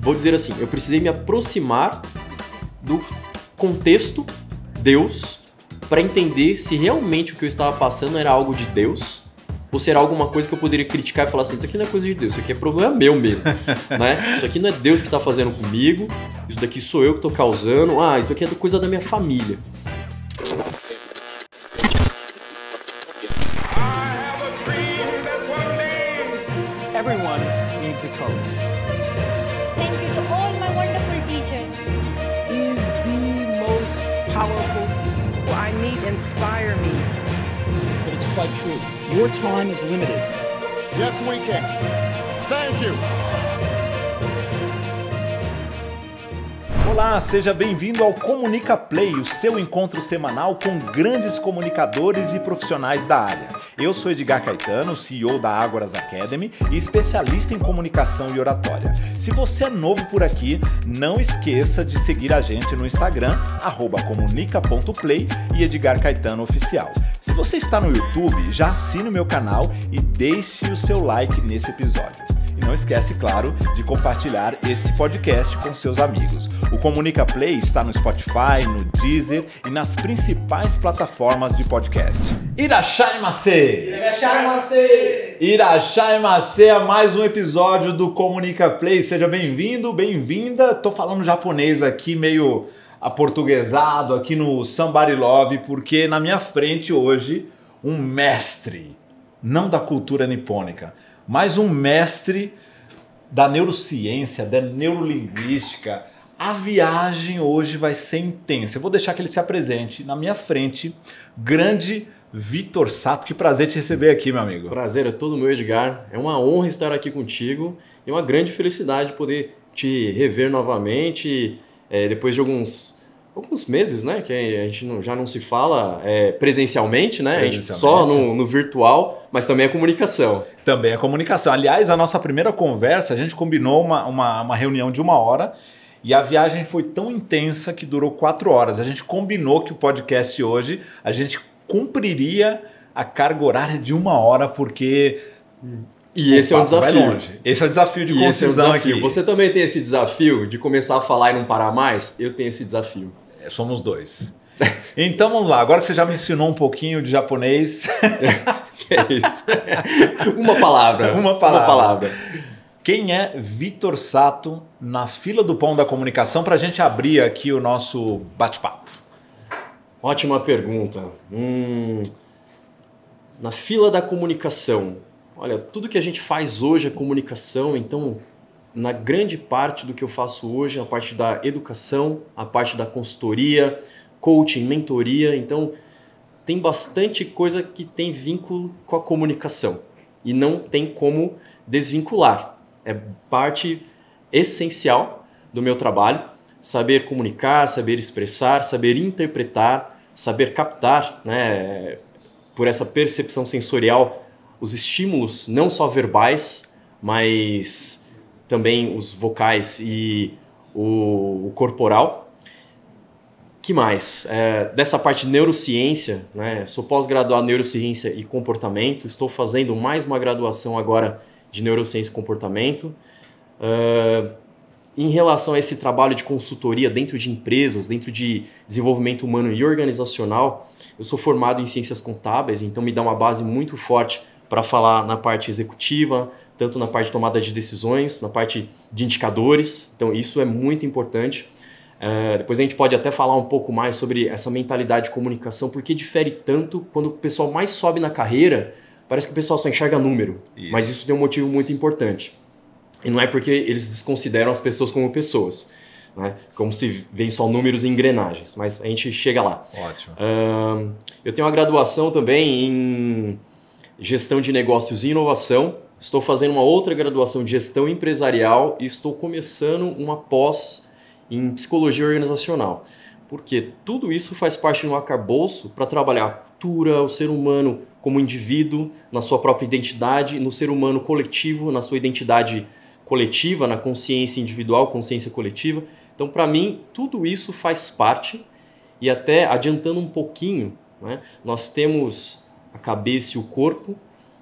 vou dizer assim, eu precisei me aproximar do contexto Deus para entender se realmente o que eu estava passando era algo de Deus ou se era alguma coisa que eu poderia criticar e falar assim, isso aqui não é coisa de Deus, isso aqui é problema meu mesmo, né? Isso aqui não é Deus que está fazendo comigo, isso daqui sou eu que estou causando, isso aqui é coisa da minha família. Everyone needs a coach. Thank you to all my wonderful teachers. Is the most powerful. I need inspire me. But it's quite true. Your time is limited. Yes, we can. Thank you. Olá, seja bem-vindo ao Comunica Play, o seu encontro semanal com grandes comunicadores e profissionais da área. Eu sou Edgar Caetano, CEO da Ágoras Academy e especialista em comunicação e oratória. Se você é novo por aqui, não esqueça de seguir a gente no Instagram, @comunica.play e Edgar Caetano Oficial. Se você está no YouTube, já assine o meu canal e deixe o seu like nesse episódio. E não esquece, claro, de compartilhar esse podcast com seus amigos. O Comunica Play está no Spotify, no Deezer e nas principais plataformas de podcast. Irashaimase! Irashaimase! Irashaimase a mais um episódio do Comunica Play. Seja bem-vindo, bem-vinda. Tô falando japonês aqui, meio aportuguesado, aqui no Somebody Love, porque na minha frente hoje, um mestre, não da cultura nipônica, mas um mestre da neurociência, da neurolinguística. A viagem hoje vai ser intensa. Eu vou deixar que ele se apresente. Na minha frente, grande Vitor Sato. Que prazer te receber aqui, meu amigo. Prazer é todo meu, Edgar. É uma honra estar aqui contigo e uma grande felicidade poder te rever novamente depois de alguns meses, né? Que a gente já não se fala presencialmente, né? Presencialmente. Só no virtual, mas também a comunicação. Também a comunicação. Aliás, a nossa primeira conversa, a gente combinou uma reunião de 1 hora e a viagem foi tão intensa que durou 4 horas. A gente combinou que o podcast hoje, a gente cumpriria a carga horária de 1 hora, porque... E esse é o desafio. Vai longe. Esse é o desafio de concisão aqui. Você também tem esse desafio de começar a falar e não parar mais? Eu tenho esse desafio. Somos dois. Então vamos lá, agora que você já me ensinou um pouquinho de japonês. Que é isso? Uma palavra. Uma palavra. Quem é Vitor Sato na fila do pão da comunicação para a gente abrir aqui o nosso bate-papo? Ótima pergunta. Na fila da comunicação. Olha, tudo que a gente faz hoje é comunicação, então... Na grande parte do que eu faço hoje, a parte da educação, a parte da consultoria, coaching, mentoria. Então, tem bastante coisa que tem vínculo com a comunicação. E não tem como desvincular. É parte essencial do meu trabalho. Saber comunicar, saber expressar, saber interpretar, saber captar, né, por essa percepção sensorial, os estímulos, não só verbais, mas... também os vocais e o corporal. Que mais? Dessa parte de neurociência, né? Sou pós-graduado em neurociência e comportamento, estou fazendo mais uma graduação agora de neurociência e comportamento. Em relação a esse trabalho de consultoria dentro de empresas, dentro de desenvolvimento humano e organizacional, eu sou formado em ciências contábeis, então me dá uma base muito forte para falar na parte executiva, tanto na parte de tomada de decisões, na parte de indicadores. Então isso é muito importante. Depois a gente pode até falar um pouco mais sobre essa mentalidade de comunicação, porque difere tanto quando o pessoal mais sobe na carreira, parece que o pessoal só enxerga número, mas isso tem um motivo muito importante. E não é porque eles desconsideram as pessoas como pessoas, né? Como se vêem só números e engrenagens, mas a gente chega lá. Ótimo. Eu tenho uma graduação também em gestão de negócios e inovação. Estou fazendo uma outra graduação de gestão empresarial e estou começando uma pós em psicologia organizacional. Porque tudo isso faz parte do arcabouço para trabalhar a cultura, o ser humano como indivíduo, na sua própria identidade, no ser humano coletivo, na sua identidade coletiva, na consciência individual, consciência coletiva. Então, para mim, tudo isso faz parte. E até adiantando um pouquinho, né, nós temos a cabeça e o corpo,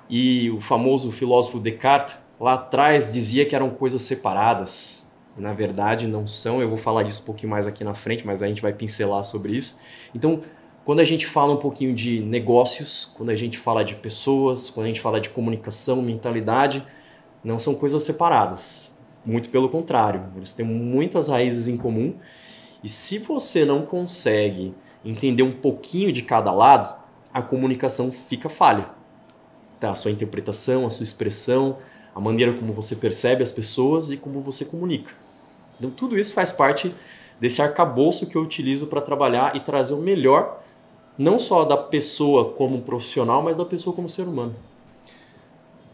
e o famoso filósofo Descartes lá atrás dizia que eram coisas separadas. Na verdade, não são. Eu vou falar disso um pouquinho mais aqui na frente, mas a gente vai pincelar sobre isso. Então, quando a gente fala um pouquinho de negócios, quando a gente fala de pessoas, quando a gente fala de comunicação, mentalidade, não são coisas separadas. Muito pelo contrário, eles têm muitas raízes em comum. E se você não consegue entender um pouquinho de cada lado, a comunicação fica falha. Tá? A sua interpretação, a sua expressão, a maneira como você percebe as pessoas e como você comunica. Então tudo isso faz parte desse arcabouço que eu utilizo para trabalhar e trazer o melhor, não só da pessoa como profissional, mas da pessoa como ser humano.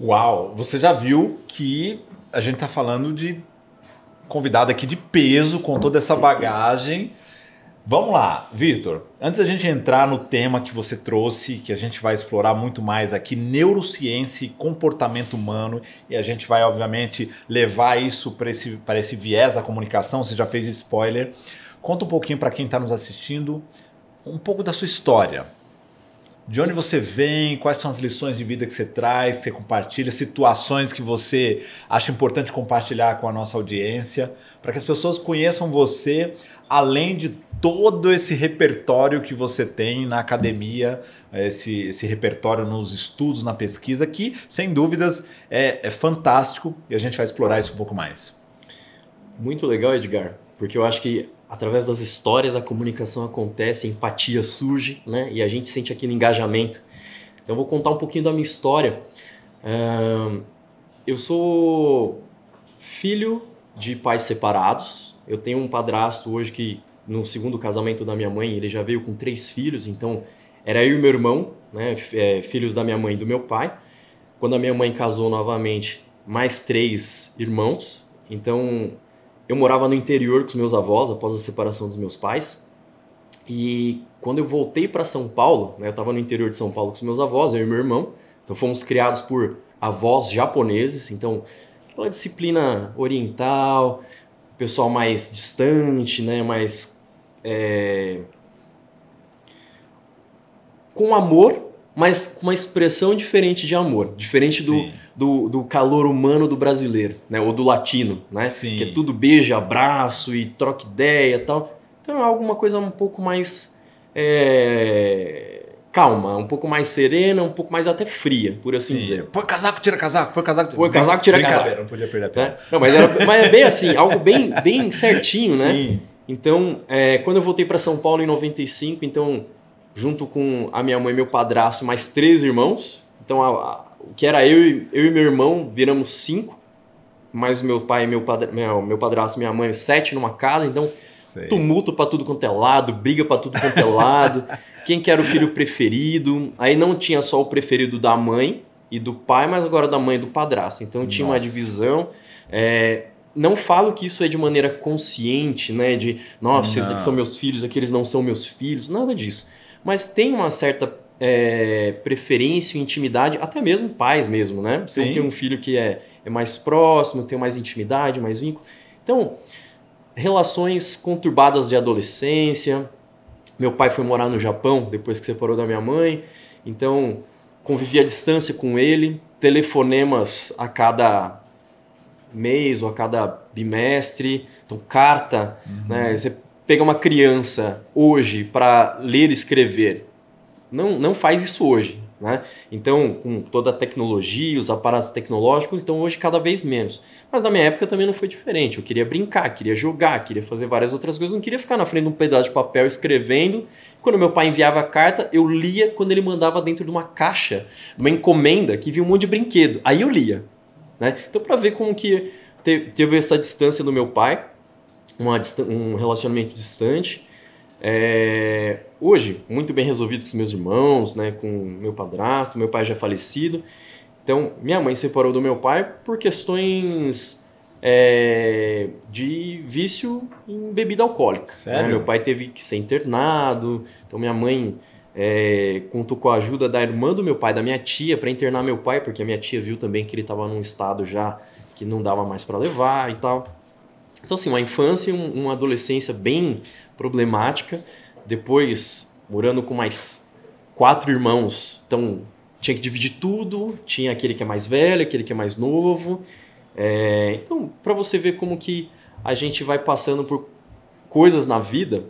Uau! Você já viu que a gente está falando de convidado aqui de peso, com toda essa bagagem. Vamos lá, Vitor. Antes da gente entrar no tema que você trouxe, que a gente vai explorar muito mais aqui, neurociência e comportamento humano, e a gente vai, obviamente, levar isso para esse viés da comunicação, você já fez spoiler. Conta um pouquinho para quem está nos assistindo, um pouco da sua história. De onde você vem, quais são as lições de vida que você traz, que você compartilha, situações que você acha importante compartilhar com a nossa audiência, para que as pessoas conheçam você, além de todo esse repertório que você tem na academia, esse repertório nos estudos, na pesquisa, que, sem dúvidas, é fantástico, e a gente vai explorar isso um pouco mais. Muito legal, Edgar, porque eu acho que através das histórias a comunicação acontece, a empatia surge, né? E a gente sente aquele engajamento. Então eu vou contar um pouquinho da minha história. Eu sou filho de pais separados. Eu tenho um padrasto hoje que, no segundo casamento da minha mãe, ele já veio com 3 filhos. Então era eu e meu irmão, né? Filhos da minha mãe e do meu pai. Quando a minha mãe casou novamente, mais 3 irmãos. Então eu morava no interior com os meus avós, após a separação dos meus pais. E quando eu voltei para São Paulo, né, eu estava no interior de São Paulo com os meus avós, eu e meu irmão. Então fomos criados por avós japoneses. Então aquela disciplina oriental, pessoal mais distante, né, mais com amor, mas com uma expressão diferente de amor. Diferente do calor humano do brasileiro, né? Ou do latino, né? Sim. Que é tudo beijo, abraço e troca ideia e tal. Então é alguma coisa um pouco mais calma, um pouco mais serena, um pouco mais até fria, por assim dizer. Põe casaco, tira casaco, põe casaco, tira casaco. Não podia perder a piada. Não, mas é bem assim, algo bem certinho, né? Sim. Então, quando eu voltei para São Paulo em 95, então, junto com a minha mãe e meu padrasto, mais 3 irmãos, então o que era eu e meu irmão, viramos 5, mais o meu pai, meu padrasto e minha mãe, 7 numa casa, então tumulto pra tudo quanto é lado, briga pra tudo quanto é lado, quem que era o filho preferido, aí não tinha só o preferido da mãe e do pai, mas agora da mãe e do padrasto, então tinha uma divisão. Não falo que isso é de maneira consciente, né, de nossa, esses aqui são meus filhos, aqueles não são meus filhos, nada disso, mas tem uma certa preferência e intimidade, até mesmo pais mesmo, né? Você tem um filho que é mais próximo, tem mais intimidade, mais vínculo. Então, relações conturbadas de adolescência. Meu pai foi morar no Japão depois que separou da minha mãe, então convivi à distância com ele, telefonemas a cada mês ou a cada bimestre, então carta, né? Você pega uma criança hoje para ler e escrever, não faz isso hoje, né? Então, com toda a tecnologia, os aparatos tecnológicos, então hoje cada vez menos. Mas na minha época também não foi diferente. Eu queria brincar, queria jogar, queria fazer várias outras coisas, não queria ficar na frente de um pedaço de papel escrevendo. Quando meu pai enviava a carta, eu lia quando ele mandava dentro de uma caixa, uma encomenda que vinha um monte de brinquedo. Aí eu lia, né? Então, para ver como que teve essa distância do meu pai, um relacionamento distante. Hoje, muito bem resolvido com os meus irmãos, né, com meu padrasto, meu pai já é falecido. Então, minha mãe separou do meu pai por questões de vício em bebida alcoólica. Sério? Né? Meu pai teve que ser internado, então minha mãe contou com a ajuda da irmã do meu pai, da minha tia, para internar meu pai, porque a minha tia viu também que ele estava num estado já que não dava mais para levar e tal. Então, assim, uma infância e uma adolescência bem problemática. Depois, morando com mais 4 irmãos, então tinha que dividir tudo, tinha aquele que é mais velho, aquele que é mais novo. Então, para você ver como que a gente vai passando por coisas na vida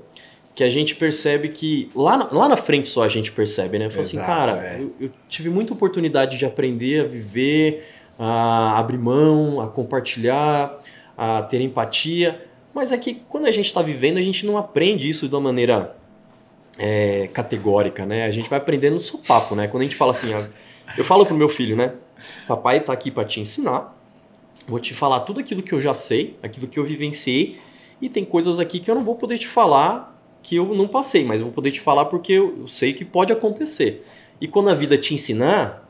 que a gente percebe que lá na frente só a gente percebe, né? Fala assim, cara, eu tive muita oportunidade de aprender a viver, a abrir mão, a compartilhar, a ter empatia, mas é que quando a gente está vivendo, a gente não aprende isso de uma maneira categórica, né? A gente vai aprendendo no sopapo, né? Quando a gente fala assim, eu falo pro meu filho, né? Papai tá aqui para te ensinar, vou te falar tudo aquilo que eu já sei, aquilo que eu vivenciei, e tem coisas aqui que eu não vou poder te falar que eu não passei, mas eu vou poder te falar porque eu sei que pode acontecer. E quando a vida te ensinar,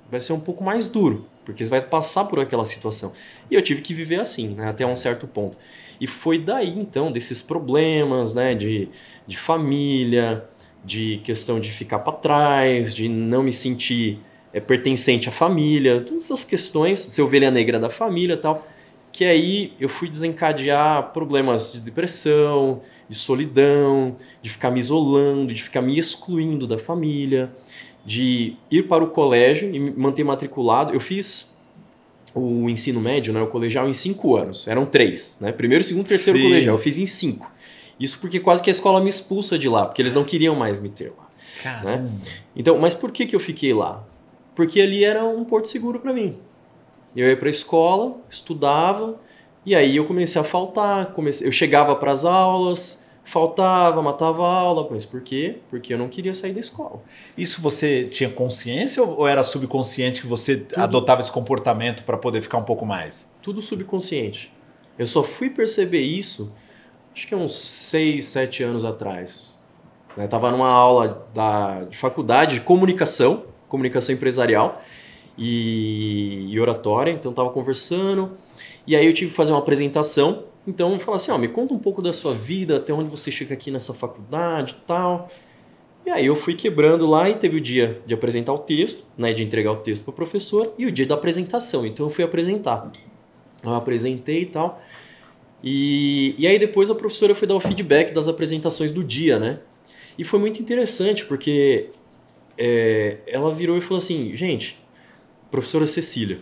vai ser um pouco mais duro, porque você vai passar por aquela situação. E eu tive que viver assim, né, até um certo ponto. E foi daí, então, desses problemas, né, de família, de questão de ficar para trás, de não me sentir pertencente à família, todas essas questões, ser ovelha negra da família e tal, que aí eu fui desencadear problemas de depressão, de solidão, de ficar me isolando, de ficar me excluindo da família, de ir para o colégio e me manter matriculado. Eu fiz o ensino médio, né, o colegial, em 5 anos. Eram 3, né? Primeiro, segundo, terceiro colegial. Eu fiz em 5. Isso porque quase que a escola me expulsa de lá, porque eles não queriam mais me ter lá. Caramba. Né? Então, mas por que eu fiquei lá? Porque ali era um porto seguro para mim. Eu ia para a escola, estudava, e aí eu comecei a faltar. Eu chegava para as aulas, faltava, matava a aula. Mas por quê? Porque eu não queria sair da escola. Isso você tinha consciência ou era subconsciente que você adotava esse comportamento para poder ficar um pouco mais? Tudo subconsciente. Eu só fui perceber isso, acho que uns 6, 7 anos atrás. Eu estava numa aula de faculdade de comunicação empresarial, e oratória, então estava conversando, e aí eu tive que fazer uma apresentação, então eu falei assim, me conta um pouco da sua vida, até onde você chega aqui nessa faculdade e tal, e aí eu fui quebrando lá, e teve o dia de apresentar o texto, né, de entregar o texto para o professor, e o dia da apresentação, então eu fui apresentar, eu apresentei e tal, e aí depois a professora foi dar o feedback das apresentações do dia, né, e foi muito interessante, porque ela virou e falou assim, gente, professora Cecília,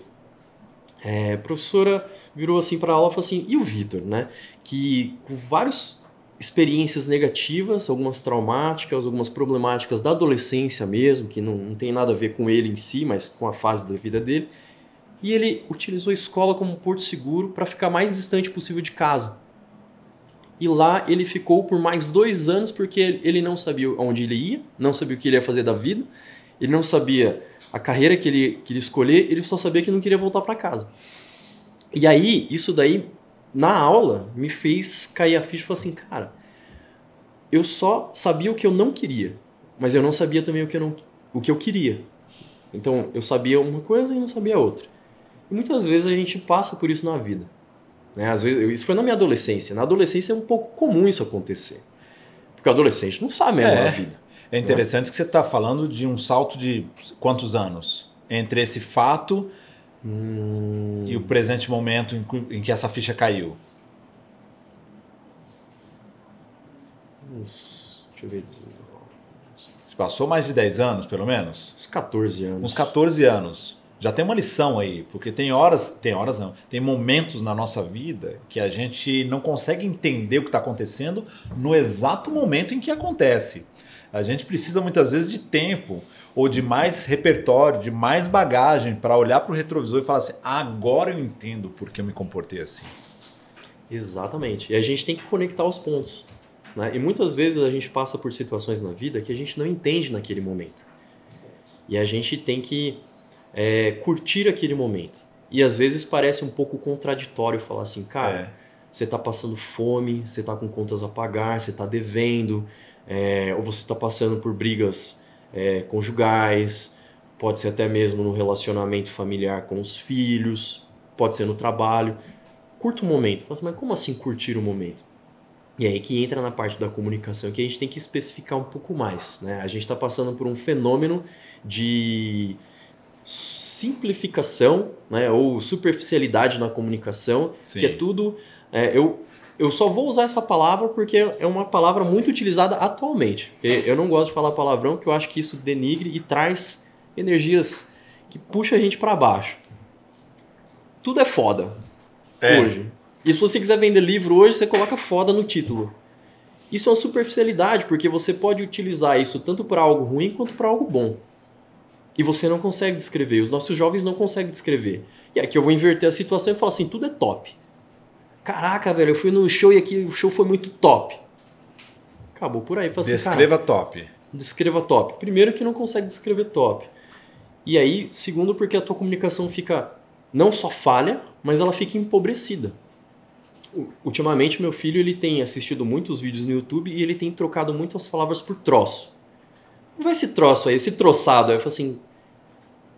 a professora virou assim para a aula e falou assim, e o Vitor, né? Que com várias experiências negativas, algumas traumáticas, algumas problemáticas da adolescência mesmo, que não tem nada a ver com ele em si, mas com a fase da vida dele, e ele utilizou a escola como um porto seguro para ficar mais distante possível de casa. E lá ele ficou por mais 2 anos porque ele não sabia onde ele ia, não sabia o que ele ia fazer da vida, ele não sabia a carreira que ele queria escolher, ele só sabia que não queria voltar para casa. E aí, isso daí, na aula, me fez cair a ficha e falar assim, cara, eu só sabia o que eu não queria, mas eu não sabia também o que eu queria. Então, eu sabia uma coisa e não sabia outra. E muitas vezes a gente passa por isso na vida. Né? Às vezes, isso foi na minha adolescência. Na adolescência é um pouco comum isso acontecer. Porque o adolescente não sabe mesmo a vida. É interessante que você está falando de um salto de quantos anos? Entre esse fato e o presente momento em que essa ficha caiu. Deixa eu ver. Você passou mais de 10 anos, pelo menos? Uns 14 anos. Uns 14 anos. Já tem uma lição aí, porque tem momentos na nossa vida que a gente não consegue entender o que está acontecendo no exato momento em que acontece. A gente precisa muitas vezes de tempo ou de mais repertório, de mais bagagem para olhar para o retrovisor e falar assim, agora eu entendo por que eu me comportei assim. Exatamente. E a gente tem que conectar os pontos. Né? E muitas vezes a gente passa por situações na vida que a gente não entende naquele momento. E a gente tem que curtir aquele momento. E às vezes parece um pouco contraditório falar assim, cara, você está passando fome, você está com contas a pagar, você está devendo, ou você está passando por brigas conjugais, pode ser até mesmo no relacionamento familiar com os filhos, pode ser no trabalho. Curta o momento. Mas como assim curtir o momento? E aí que entra na parte da comunicação, que a gente tem que especificar um pouco mais. Né? A gente está passando por um fenômeno de simplificação, né, ou superficialidade na comunicação, Sim. que é tudo... Eu só vou usar essa palavra porque é uma palavra muito utilizada atualmente. Eu não gosto de falar palavrão, porque eu acho que isso denigre e traz energias que puxam a gente para baixo. Tudo é foda hoje. E se você quiser vender livro hoje, você coloca foda no título. Isso é uma superficialidade, porque você pode utilizar isso tanto para algo ruim quanto para algo bom. E você não consegue descrever, os nossos jovens não conseguem descrever. E aqui eu vou inverter a situação e falar assim, tudo é top. Caraca, velho, eu fui no show e aqui o show foi muito top. Acabou por aí. Assim, descreva top. Descreva top. Primeiro que não consegue descrever top. E aí, segundo, porque a tua comunicação fica não só falha, mas ela fica empobrecida. Ultimamente, meu filho ele tem assistido muitos vídeos no YouTube e ele tem trocado muitas palavras por troço. Não vai esse troço aí, esse troçado. Aí eu falo assim,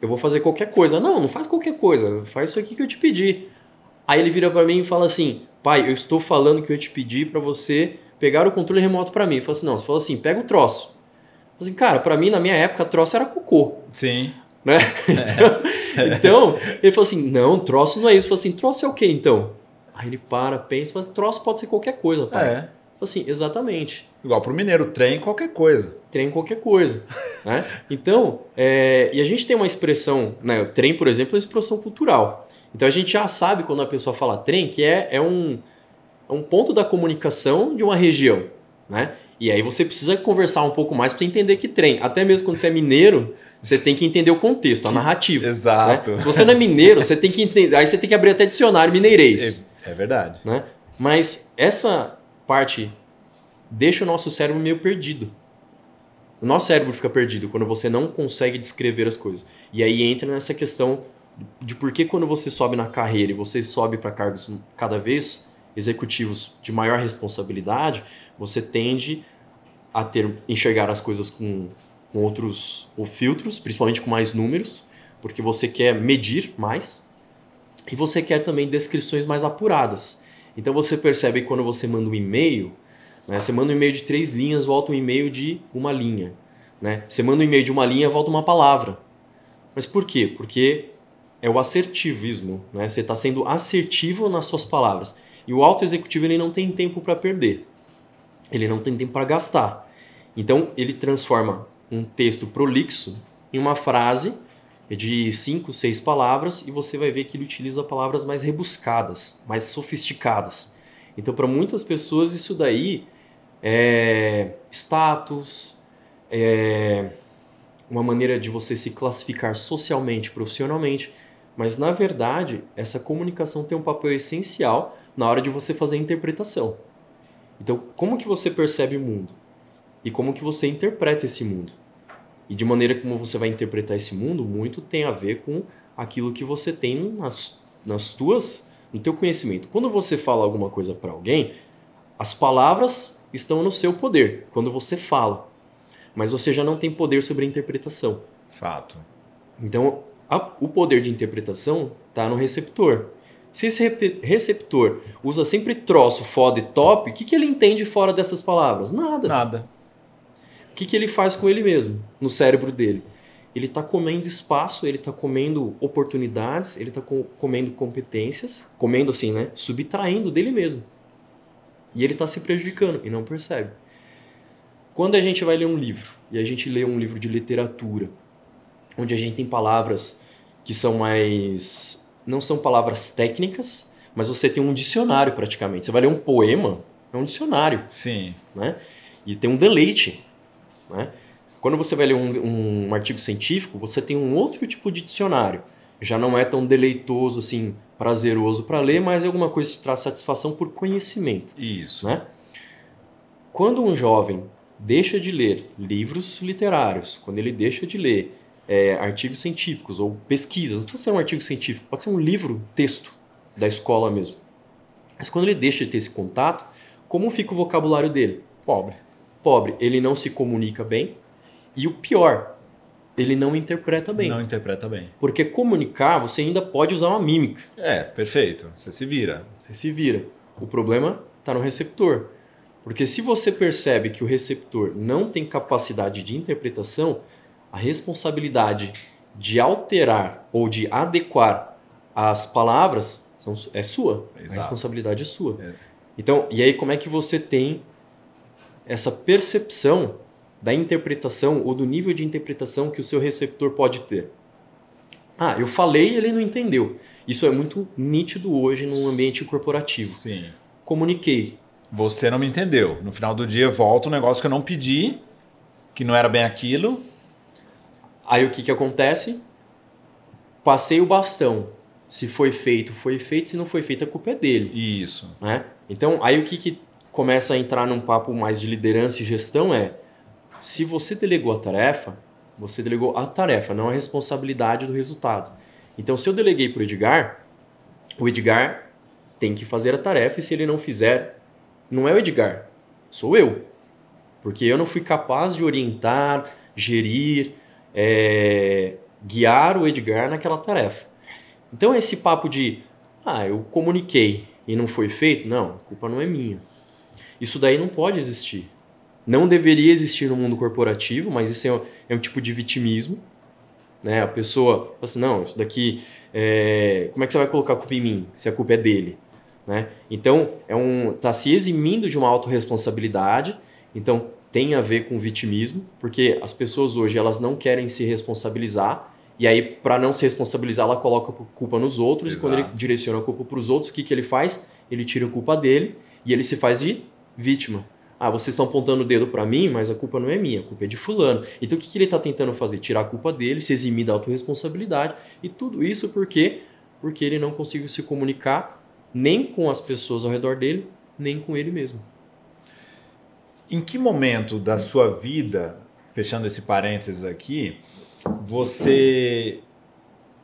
eu vou fazer qualquer coisa. Não faz qualquer coisa, faz isso aqui que eu te pedi. Aí ele vira pra mim e fala assim, pai, eu estou falando que eu te pedi pra você pegar o controle remoto pra mim. Eu falo assim, não, você falou assim, pega o troço. Eu falo assim, cara, pra mim, na minha época, troço era cocô. Sim. Né? Então, ele falou assim, não, troço não é isso. Eu falei assim, troço é o quê então? Aí ele pensa, fala, troço pode ser qualquer coisa, pai. Eu falei assim, exatamente. Igual pro mineiro, trem qualquer coisa. Trem qualquer coisa. Né? Então, e a gente tem uma expressão, né? O trem, por exemplo, é uma expressão cultural. Então a gente já sabe quando a pessoa fala trem que é um ponto da comunicação de uma região. Né? E aí você precisa conversar um pouco mais para entender que trem. Até mesmo quando você é mineiro, você tem que entender o contexto, a narrativa. Exato. Né? Se você não é mineiro, você tem que entender. Aí você tem que abrir até dicionário mineirês. É verdade. Né? Mas essa parte deixa o nosso cérebro meio perdido. O nosso cérebro fica perdido quando você não consegue descrever as coisas. E aí entra nessa questão de por que quando você sobe na carreira e você sobe para cargos cada vez executivos de maior responsabilidade, você tende a enxergar as coisas com outros filtros, principalmente com mais números, porque você quer medir mais e você quer também descrições mais apuradas. Então você percebe que quando você manda um e-mail, né, você manda um e-mail de 3 linhas, volta um e-mail de 1 linha. Né? Você manda um e-mail de 1 linha, volta uma palavra. Mas por quê? Porque é o assertivismo. Né? Você está sendo assertivo nas suas palavras. E o auto-executivo ele não tem tempo para perder. Ele não tem tempo para gastar. Então ele transforma um texto prolixo em uma frase de 5, 6 palavras e você vai ver que ele utiliza palavras mais rebuscadas, mais sofisticadas. Então para muitas pessoas isso daí é status, é uma maneira de você se classificar socialmente, profissionalmente, mas na verdade essa comunicação tem um papel essencial na hora de você fazer a interpretação. Então como que você percebe o mundo? E como que você interpreta esse mundo? E de maneira como você vai interpretar esse mundo, muito tem a ver com aquilo que você tem no teu conhecimento. Quando você fala alguma coisa para alguém, as palavras estão no seu poder, quando você fala. Mas você já não tem poder sobre a interpretação. Fato. Então, o poder de interpretação está no receptor. Se esse receptor usa sempre troço, foda e top, o que ele entende fora dessas palavras? Nada. O que ele faz com ele mesmo, no cérebro dele? Ele está comendo espaço, ele está comendo oportunidades, ele está comendo competências, comendo assim, né? Subtraindo dele mesmo. E ele está se prejudicando e não percebe. Quando a gente vai ler um livro, e a gente lê um livro de literatura, onde a gente tem palavras que são mais... não são palavras técnicas, mas você tem um dicionário praticamente. Você vai ler um poema, é um dicionário. Sim. Né? E tem um deleite. Né? Quando você vai ler um artigo científico, você tem um outro tipo de dicionário. Já não é tão deleitoso, assim, prazeroso para ler, mas é alguma coisa que traz satisfação por conhecimento. Isso. Né? Quando um jovem deixa de ler livros literários, quando ele deixa de ler artigos científicos ou pesquisas, não precisa ser um artigo científico, pode ser um livro, texto da escola mesmo. Mas quando ele deixa de ter esse contato, como fica o vocabulário dele? Pobre. Ele não se comunica bem e o pior, ele não interpreta bem. Não interpreta bem. Porque comunicar, você ainda pode usar uma mímica. Perfeito. Você se vira. O problema está no receptor. Porque se você percebe que o receptor não tem capacidade de interpretação, a responsabilidade de alterar ou de adequar as palavras é sua. Exato. A responsabilidade é sua. Então, e aí como é que você tem essa percepção da interpretação ou do nível de interpretação que o seu receptor pode ter? Eu falei e ele não entendeu. Isso é muito nítido hoje num ambiente corporativo. Sim. Comuniquei. Você não me entendeu. No final do dia volta um negócio que eu não pedi, que não era bem aquilo. Aí o que acontece? Passei o bastão. Se foi feito, foi feito. Se não foi feito, a culpa é dele. Isso. Né? Então, aí o que começa a entrar num papo mais de liderança e gestão é: se você delegou a tarefa, você delegou a tarefa, não a responsabilidade do resultado. Então, se eu deleguei para o Edgar tem que fazer a tarefa, e se ele não fizer, não é o Edgar, sou eu. Porque eu não fui capaz de orientar, gerir, guiar o Edgar naquela tarefa. Então, esse papo de, eu comuniquei e não foi feito, não, a culpa não é minha. Isso daí não pode existir. Não deveria existir no mundo corporativo, mas isso é um tipo de vitimismo. Né? A pessoa fala assim, não, isso daqui, como é que você vai colocar a culpa em mim, se a culpa é dele? Né? Então, tá se eximindo de uma autorresponsabilidade, então tem a ver com vitimismo, porque as pessoas hoje elas não querem se responsabilizar, e aí para não se responsabilizar ela coloca a culpa nos outros. Exato. E quando ele direciona a culpa para os outros, o que ele faz? Ele tira a culpa dele e ele se faz de vítima. Vocês estão apontando o dedo para mim, mas a culpa não é minha, a culpa é de fulano. Então o que ele está tentando fazer? Tirar a culpa dele, se eximir da autorresponsabilidade, e tudo isso porque ele não conseguiu se comunicar nem com as pessoas ao redor dele, nem com ele mesmo. Em que momento da sua vida, fechando esse parênteses aqui, você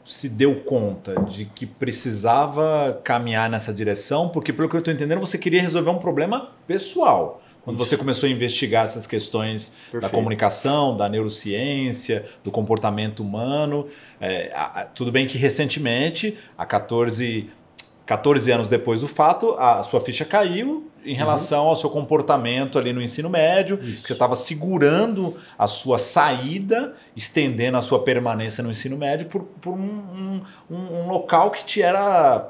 se deu conta de que precisava caminhar nessa direção? Porque, pelo que eu estou entendendo, você queria resolver um problema pessoal. Quando você começou a investigar essas questões Perfeito. Da comunicação, da neurociência, do comportamento humano. Tudo bem que recentemente, há 14 anos depois do fato, a sua ficha caiu em relação ao seu comportamento ali no ensino médio, que você estava segurando a sua saída, estendendo a sua permanência no ensino médio por um local que te era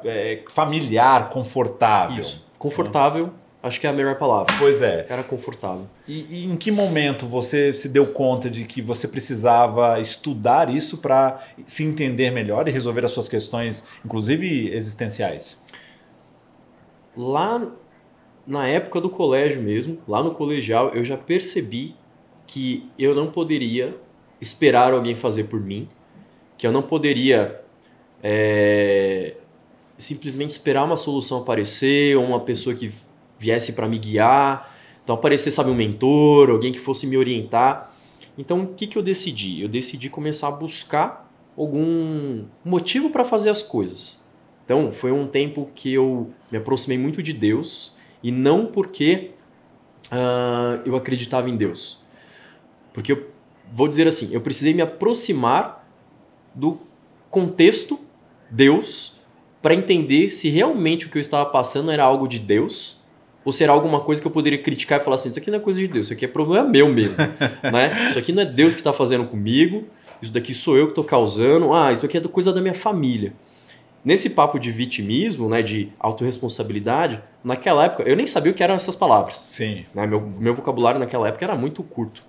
familiar, confortável. Isso. Confortável, acho que é a melhor palavra. Pois é. Era confortável. E em que momento você se deu conta de que você precisava estudar isso para se entender melhor e resolver as suas questões, inclusive existenciais? Lá na época do colégio mesmo, lá no colegial, eu já percebi que eu não poderia esperar alguém fazer por mim, que eu não poderia simplesmente esperar uma solução aparecer, ou uma pessoa que viesse para me guiar. Então aparecer, sabe, um mentor, alguém que fosse me orientar. Então o que eu decidi? Eu decidi começar a buscar algum motivo para fazer as coisas. Então foi um tempo que eu me aproximei muito de Deus, e não porque eu acreditava em Deus. Porque eu vou dizer assim, eu precisei me aproximar do contexto Deus para entender se realmente o que eu estava passando era algo de Deus, ou se era alguma coisa que eu poderia criticar e falar assim, isso aqui não é coisa de Deus, isso aqui é problema meu mesmo. Né? Isso aqui não é Deus que está fazendo comigo, isso daqui sou eu que estou causando, isso aqui é coisa da minha família. Nesse papo de vitimismo, né, de autorresponsabilidade, naquela época eu nem sabia o que eram essas palavras. Sim. Né? Meu vocabulário naquela época era muito curto.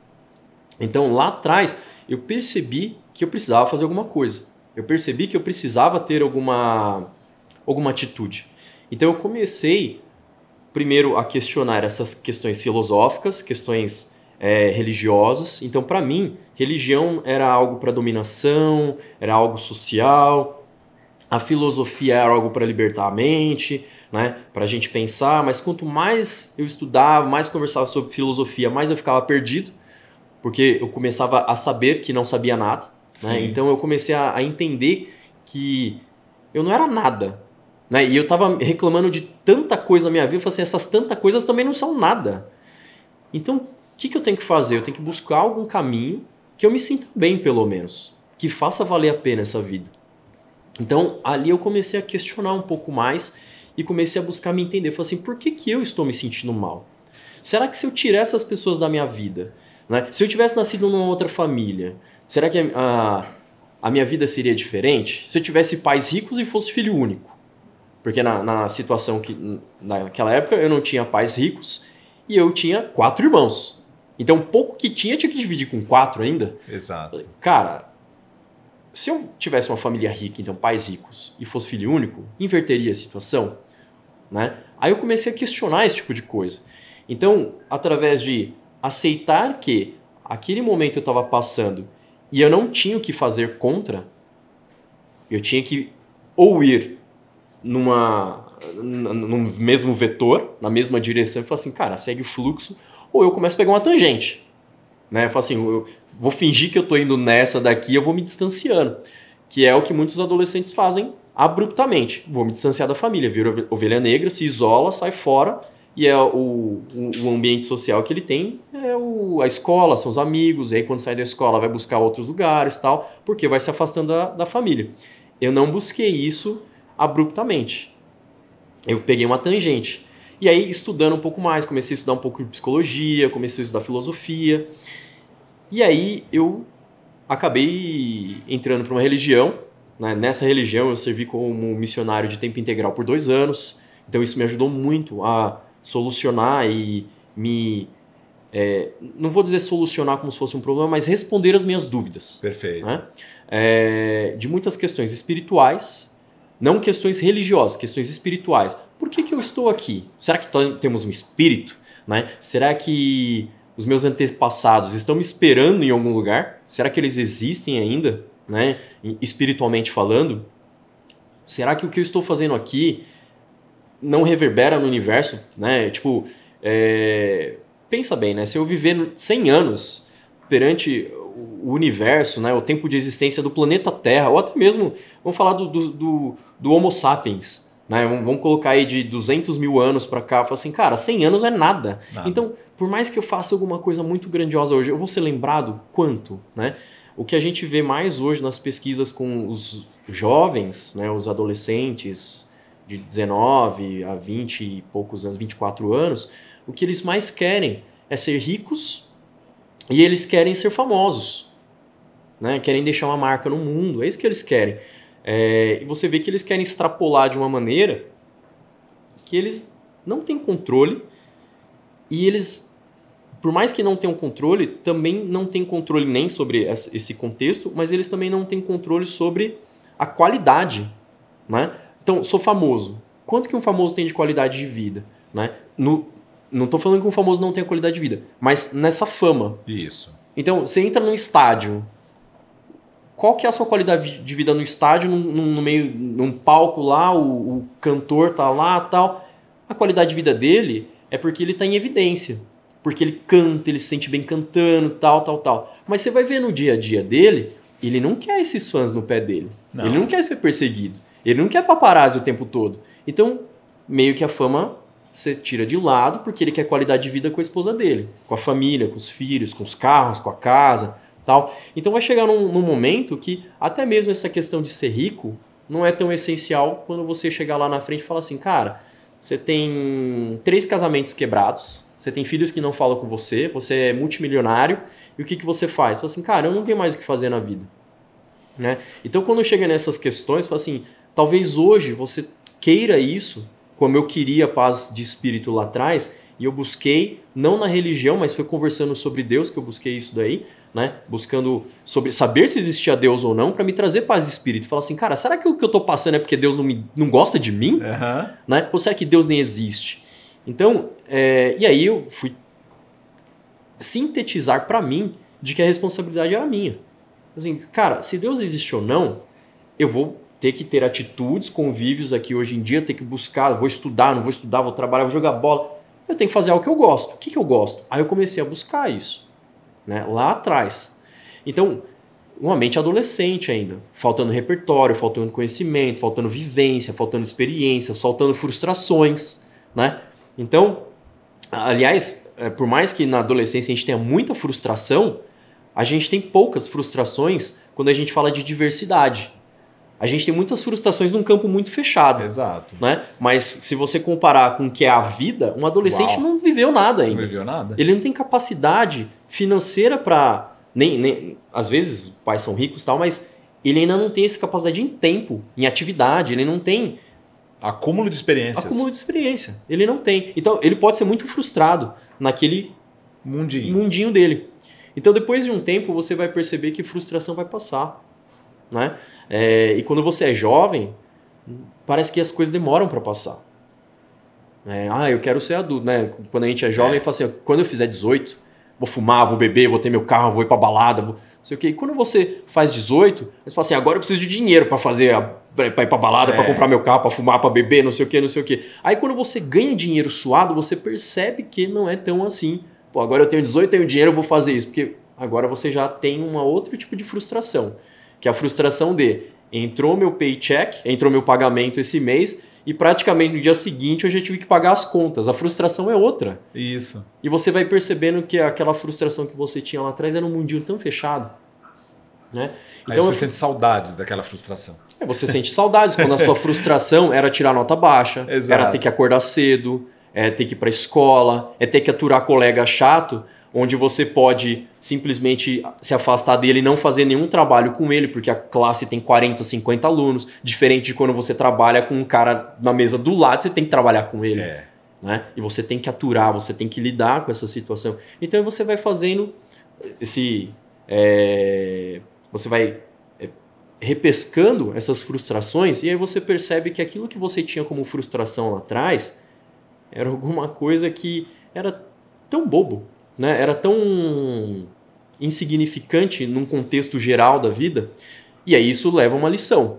Então lá atrás eu percebi que eu precisava fazer alguma coisa. Eu percebi que eu precisava ter alguma atitude. Então eu comecei primeiro a questionar essas questões filosóficas, questões religiosas. Então para mim, religião era algo para dominação, era algo social. A filosofia era algo para libertar a mente, né? Para a gente pensar, mas quanto mais eu estudava, mais conversava sobre filosofia, mais eu ficava perdido, porque eu começava a saber que não sabia nada. Né? Então eu comecei a entender que eu não era nada. Né? E eu estava reclamando de tanta coisa na minha vida, eu falei assim, essas tantas coisas também não são nada. Então o que eu tenho que fazer? Eu tenho que buscar algum caminho que eu me sinta bem, pelo menos, que faça valer a pena essa vida. Então, ali eu comecei a questionar um pouco mais e comecei a buscar me entender. Falei assim, por que eu estou me sentindo mal? Será que se eu tirar essas pessoas da minha vida, né? Se eu tivesse nascido numa outra família, será que a minha vida seria diferente? Se eu tivesse pais ricos e fosse filho único? Porque na situação que naquela época eu não tinha pais ricos e eu tinha 4 irmãos. Então, pouco que tinha que dividir com 4 ainda. Exato. Cara, se eu tivesse uma família rica, então pais ricos, e fosse filho único, inverteria a situação, né? Aí eu comecei a questionar esse tipo de coisa. Então, através de aceitar que aquele momento eu estava passando e eu não tinha o que fazer contra, eu tinha que ou ir no mesmo vetor, na mesma direção, e falar assim, cara, segue o fluxo, ou eu começo a pegar uma tangente. Né? Eu falo assim, eu vou fingir que eu estou indo nessa daqui e eu vou me distanciando. Que é o que muitos adolescentes fazem abruptamente. Vou me distanciar da família, vira ovelha negra, se isola, sai fora, e é o ambiente social que ele tem é a escola, são os amigos, e aí quando sai da escola vai buscar outros lugares, tal, porque vai se afastando da família. Eu não busquei isso abruptamente. Eu peguei uma tangente. E aí, estudando um pouco mais, comecei a estudar um pouco de psicologia, comecei a estudar filosofia. E aí, eu acabei entrando para uma religião. Né? Nessa religião, eu servi como missionário de tempo integral por 2 anos. Então, isso me ajudou muito a solucionar e não vou dizer solucionar como se fosse um problema, mas responder as minhas dúvidas. Perfeito. Né? De muitas questões espirituais, não questões religiosas, questões espirituais. Por que eu estou aqui? Será que temos um espírito? Né? Será que os meus antepassados estão me esperando em algum lugar? Será que eles existem ainda? Né? Espiritualmente falando? Será que o que eu estou fazendo aqui não reverbera no universo? Né? Tipo, pensa bem, né? Se eu viver 100 anos perante o universo, né? O tempo de existência do planeta Terra, ou até mesmo, vamos falar do Homo sapiens, né? Vamos colocar aí de 200 mil anos para cá, falar assim, cara, 100 anos é nada. Então, por mais que eu faça alguma coisa muito grandiosa hoje, eu vou ser lembrado quanto? Né? O que a gente vê mais hoje nas pesquisas com os jovens, né? Os adolescentes de 19 a 20 e poucos anos, 24 anos, o que eles mais querem é ser ricos e eles querem ser famosos, né? Querem deixar uma marca no mundo, é isso que eles querem. E você vê que eles querem extrapolar de uma maneira que eles não têm controle e eles, por mais que não tenham controle, também não têm controle nem sobre esse contexto, mas eles também não têm controle sobre a qualidade, né? Então, sou famoso. Quanto que um famoso tem de qualidade de vida? Né? Não estou falando que um famoso não tenha qualidade de vida, mas nessa fama. Isso. Então, você entra num estádio. Qual que é a sua qualidade de vida no estádio, num palco lá, o cantor tá lá e tal. A qualidade de vida dele é porque ele está em evidência. Porque ele canta, ele se sente bem cantando, tal. Mas você vai ver no dia a dia dele, ele não quer esses fãs no pé dele. Não. Ele não quer ser perseguido. Ele não quer paparazzi o tempo todo. Então, meio que a fama você tira de lado porque ele quer qualidade de vida com a esposa dele, com a família, com os filhos, com os carros, com a casa, tal. Então vai chegar num momento que até mesmo essa questão de ser rico não é tão essencial quando você chegar lá na frente e falar assim, cara, você tem 3 casamentos quebrados, você tem filhos que não falam com você é multimilionário, e o que você faz? Você fala assim, cara, eu não tenho mais o que fazer na vida. Né? Então quando chega nessas questões, fala assim, talvez hoje você queira isso, como eu queria paz de espírito lá atrás, e eu busquei, não na religião, mas foi conversando sobre Deus que eu busquei isso daí, né? Buscando sobre saber se existia Deus ou não, para me trazer paz de espírito. Falar assim, cara, será que o que eu tô passando é porque Deus não gosta de mim? Uhum. Né? Ou será que Deus nem existe? Então, e aí eu fui sintetizar para mim de que a responsabilidade era minha. Assim, cara, se Deus existe ou não, eu vou ter que ter atitudes, convívios aqui hoje em dia, ter que buscar, vou estudar, não vou estudar, vou trabalhar, vou jogar bola. Eu tenho que fazer algo que eu gosto. O que eu gosto? Aí eu comecei a buscar isso, né? Lá atrás. Então, uma mente adolescente ainda, faltando repertório, faltando conhecimento, faltando vivência, faltando experiência, faltando frustrações, né? Então, aliás, por mais que na adolescência a gente tenha muita frustração, a gente tem poucas frustrações quando a gente fala de diversidade. A gente tem muitas frustrações num campo muito fechado. Exato. Né? Mas se você comparar com o que é a vida, um adolescente não viveu nada ainda. Não viveu nada. Ele não tem capacidade financeira para... Nem, às vezes, os pais são ricos e tal, mas ele ainda não tem essa capacidade em tempo, em atividade. Ele não tem... Acúmulo de experiências. Acúmulo de experiência. Ele não tem. Então, ele pode ser muito frustrado naquele mundinho dele. Então, depois de um tempo, você vai perceber que frustração vai passar. né? E quando você é jovem, parece que as coisas demoram para passar. Eu quero ser adulto, né? Quando a gente é jovem, fala assim, quando eu fizer 18, vou fumar, vou beber, vou ter meu carro, vou ir pra balada, não sei o quê. E quando você faz 18, você fala assim, agora eu preciso de dinheiro para pra ir pra balada, para comprar meu carro, para fumar, para beber, não sei o quê, não sei o quê. Aí quando você ganha dinheiro suado, você percebe que não é tão assim. Pô, agora eu tenho 18, tenho dinheiro, eu vou fazer isso. Porque agora você já tem um outro tipo de frustração. Que é a frustração de entrou meu paycheck, entrou meu pagamento esse mês e praticamente no dia seguinte eu já tive que pagar as contas. A frustração é outra. Isso. E você vai percebendo que aquela frustração que você tinha lá atrás era um mundinho tão fechado. Né? Então você sente saudades daquela frustração. Você sente saudades quando a sua frustração era tirar nota baixa, Exato. Era ter que acordar cedo, ter que ir para a escola, ter que aturar colega chato, onde você pode simplesmente se afastar dele e não fazer nenhum trabalho com ele, porque a classe tem 40, 50 alunos, diferente de quando você trabalha com um cara na mesa do lado, você tem que trabalhar com ele. Né? E você tem que aturar, você tem que lidar com essa situação. Então você vai fazendo esse... você vai repescando essas frustrações e aí você percebe que aquilo que você tinha como frustração lá atrás era alguma coisa que era tão bobo, né? Era tão insignificante num contexto geral da vida. E aí isso leva a uma lição.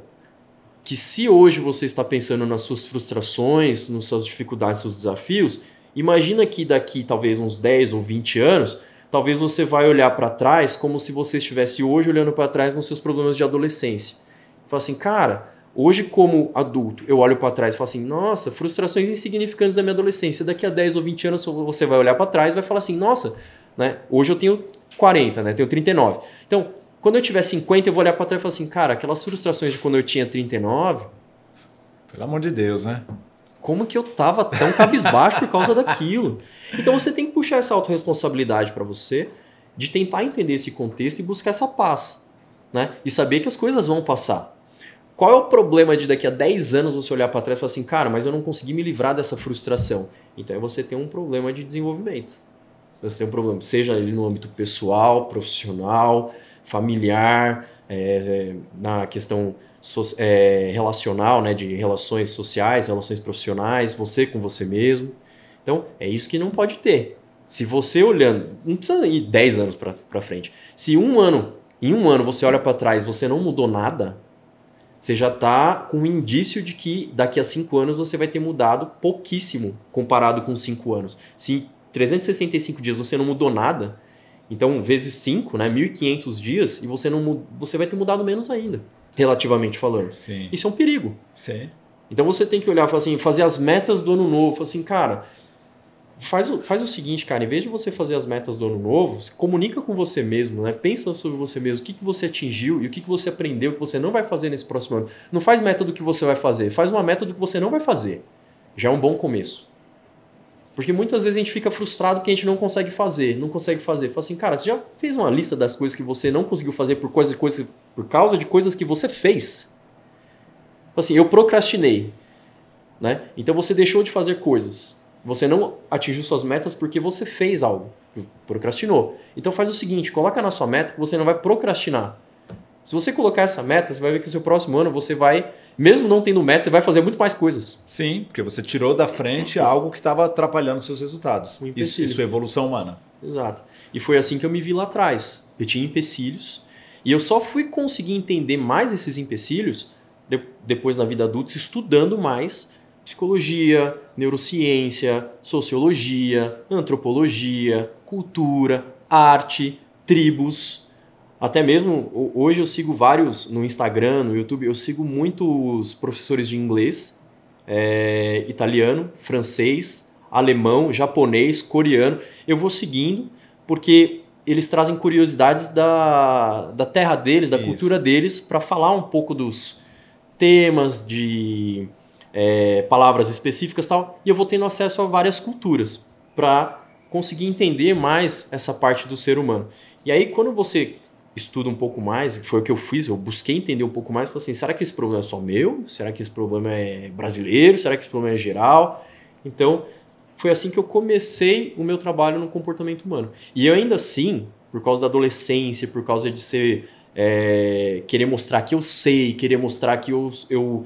Que se hoje você está pensando nas suas frustrações, nas suas dificuldades, nos seus desafios, imagina que daqui talvez uns 10 ou 20 anos, talvez você vai olhar para trás como se você estivesse hoje olhando para trás nos seus problemas de adolescência. Fala assim, cara, hoje como adulto eu olho para trás e falo assim, nossa, frustrações insignificantes da minha adolescência. Daqui a 10 ou 20 anos você vai olhar para trás e vai falar assim, nossa, né? Hoje eu tenho 40, né? Tenho 39. Então, quando eu tiver 50, eu vou olhar para trás e falar assim, cara, aquelas frustrações de quando eu tinha 39... Pelo amor de Deus, né? Como que eu tava tão cabisbaixo por causa daquilo? Então você tem que puxar essa autorresponsabilidade para você, de tentar entender esse contexto e buscar essa paz, né? E saber que as coisas vão passar. Qual é o problema de daqui a 10 anos você olhar para trás e falar assim, cara, mas eu não consegui me livrar dessa frustração? Então você tem um problema de desenvolvimento. Você tem um problema, seja ele no âmbito pessoal, profissional, familiar, na questão relacional, né, de relações sociais, relações profissionais, você com você mesmo. Então, é isso que não pode ter. Se você olhando, não precisa ir 10 anos para frente. Se em um ano você olha para trás e você não mudou nada, você já está com um indício de que daqui a 5 anos você vai ter mudado pouquíssimo comparado com 5 anos. Se em 365 dias você não mudou nada, então vezes 5, né, 1.500 dias, e você vai ter mudado menos ainda, relativamente falando. Sim. Isso é um perigo. Sim. Então você tem que olhar e falar assim, fazer as metas do ano novo. Falar assim, cara, faz o seguinte, cara, em vez de você fazer as metas do ano novo, se comunica com você mesmo, né? Pensa sobre você mesmo, o que você atingiu e o que você aprendeu que você não vai fazer nesse próximo ano. Não faz meta do que você vai fazer, faz uma meta do que você não vai fazer. Já é um bom começo. Porque muitas vezes a gente fica frustrado porque a gente não consegue fazer. Fala assim, cara, você já fez uma lista das coisas que você não conseguiu fazer por causa de coisas que você fez? Fala assim, eu procrastinei, né? Então você deixou de fazer coisas. Você não atingiu suas metas porque você fez algo. Procrastinou. Então faz o seguinte, coloca na sua meta que você não vai procrastinar. Se você colocar essa meta, você vai ver que no seu próximo ano você vai, mesmo não tendo meta, você vai fazer muito mais coisas. Sim, porque você tirou da frente algo que estava atrapalhando os seus resultados. Isso é evolução humana. Exato. E foi assim que eu me vi lá atrás. Eu tinha empecilhos e eu só fui conseguir entender mais esses empecilhos depois na vida adulta, estudando mais psicologia, neurociência, sociologia, antropologia, cultura, arte, tribos. Até mesmo, hoje eu sigo vários no Instagram, no YouTube, eu sigo muitos professores de inglês, italiano, francês, alemão, japonês, coreano. Eu vou seguindo porque eles trazem curiosidades da terra deles, da cultura deles, para falar um pouco dos temas, de palavras específicas e tal. E eu vou tendo acesso a várias culturas para conseguir entender mais essa parte do ser humano. E aí, quando você estuda um pouco mais, que foi o que eu fiz, eu busquei entender um pouco mais, falei assim, será que esse problema é só meu? Será que esse problema é brasileiro? Será que esse problema é geral? Então, foi assim que eu comecei o meu trabalho no comportamento humano. E eu ainda assim, por causa da adolescência, por causa de ser querer mostrar que eu sei, querer mostrar que eu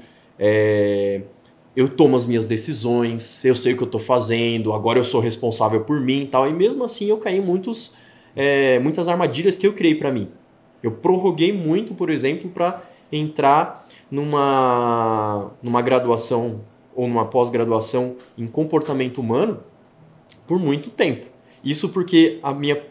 tomo as minhas decisões, eu sei o que eu estou fazendo, agora eu sou responsável por mim e tal. E mesmo assim eu caí em muitas armadilhas que eu criei para mim. Eu prorroguei muito, por exemplo, para entrar numa graduação ou numa pós-graduação em comportamento humano por muito tempo. Isso porque a minha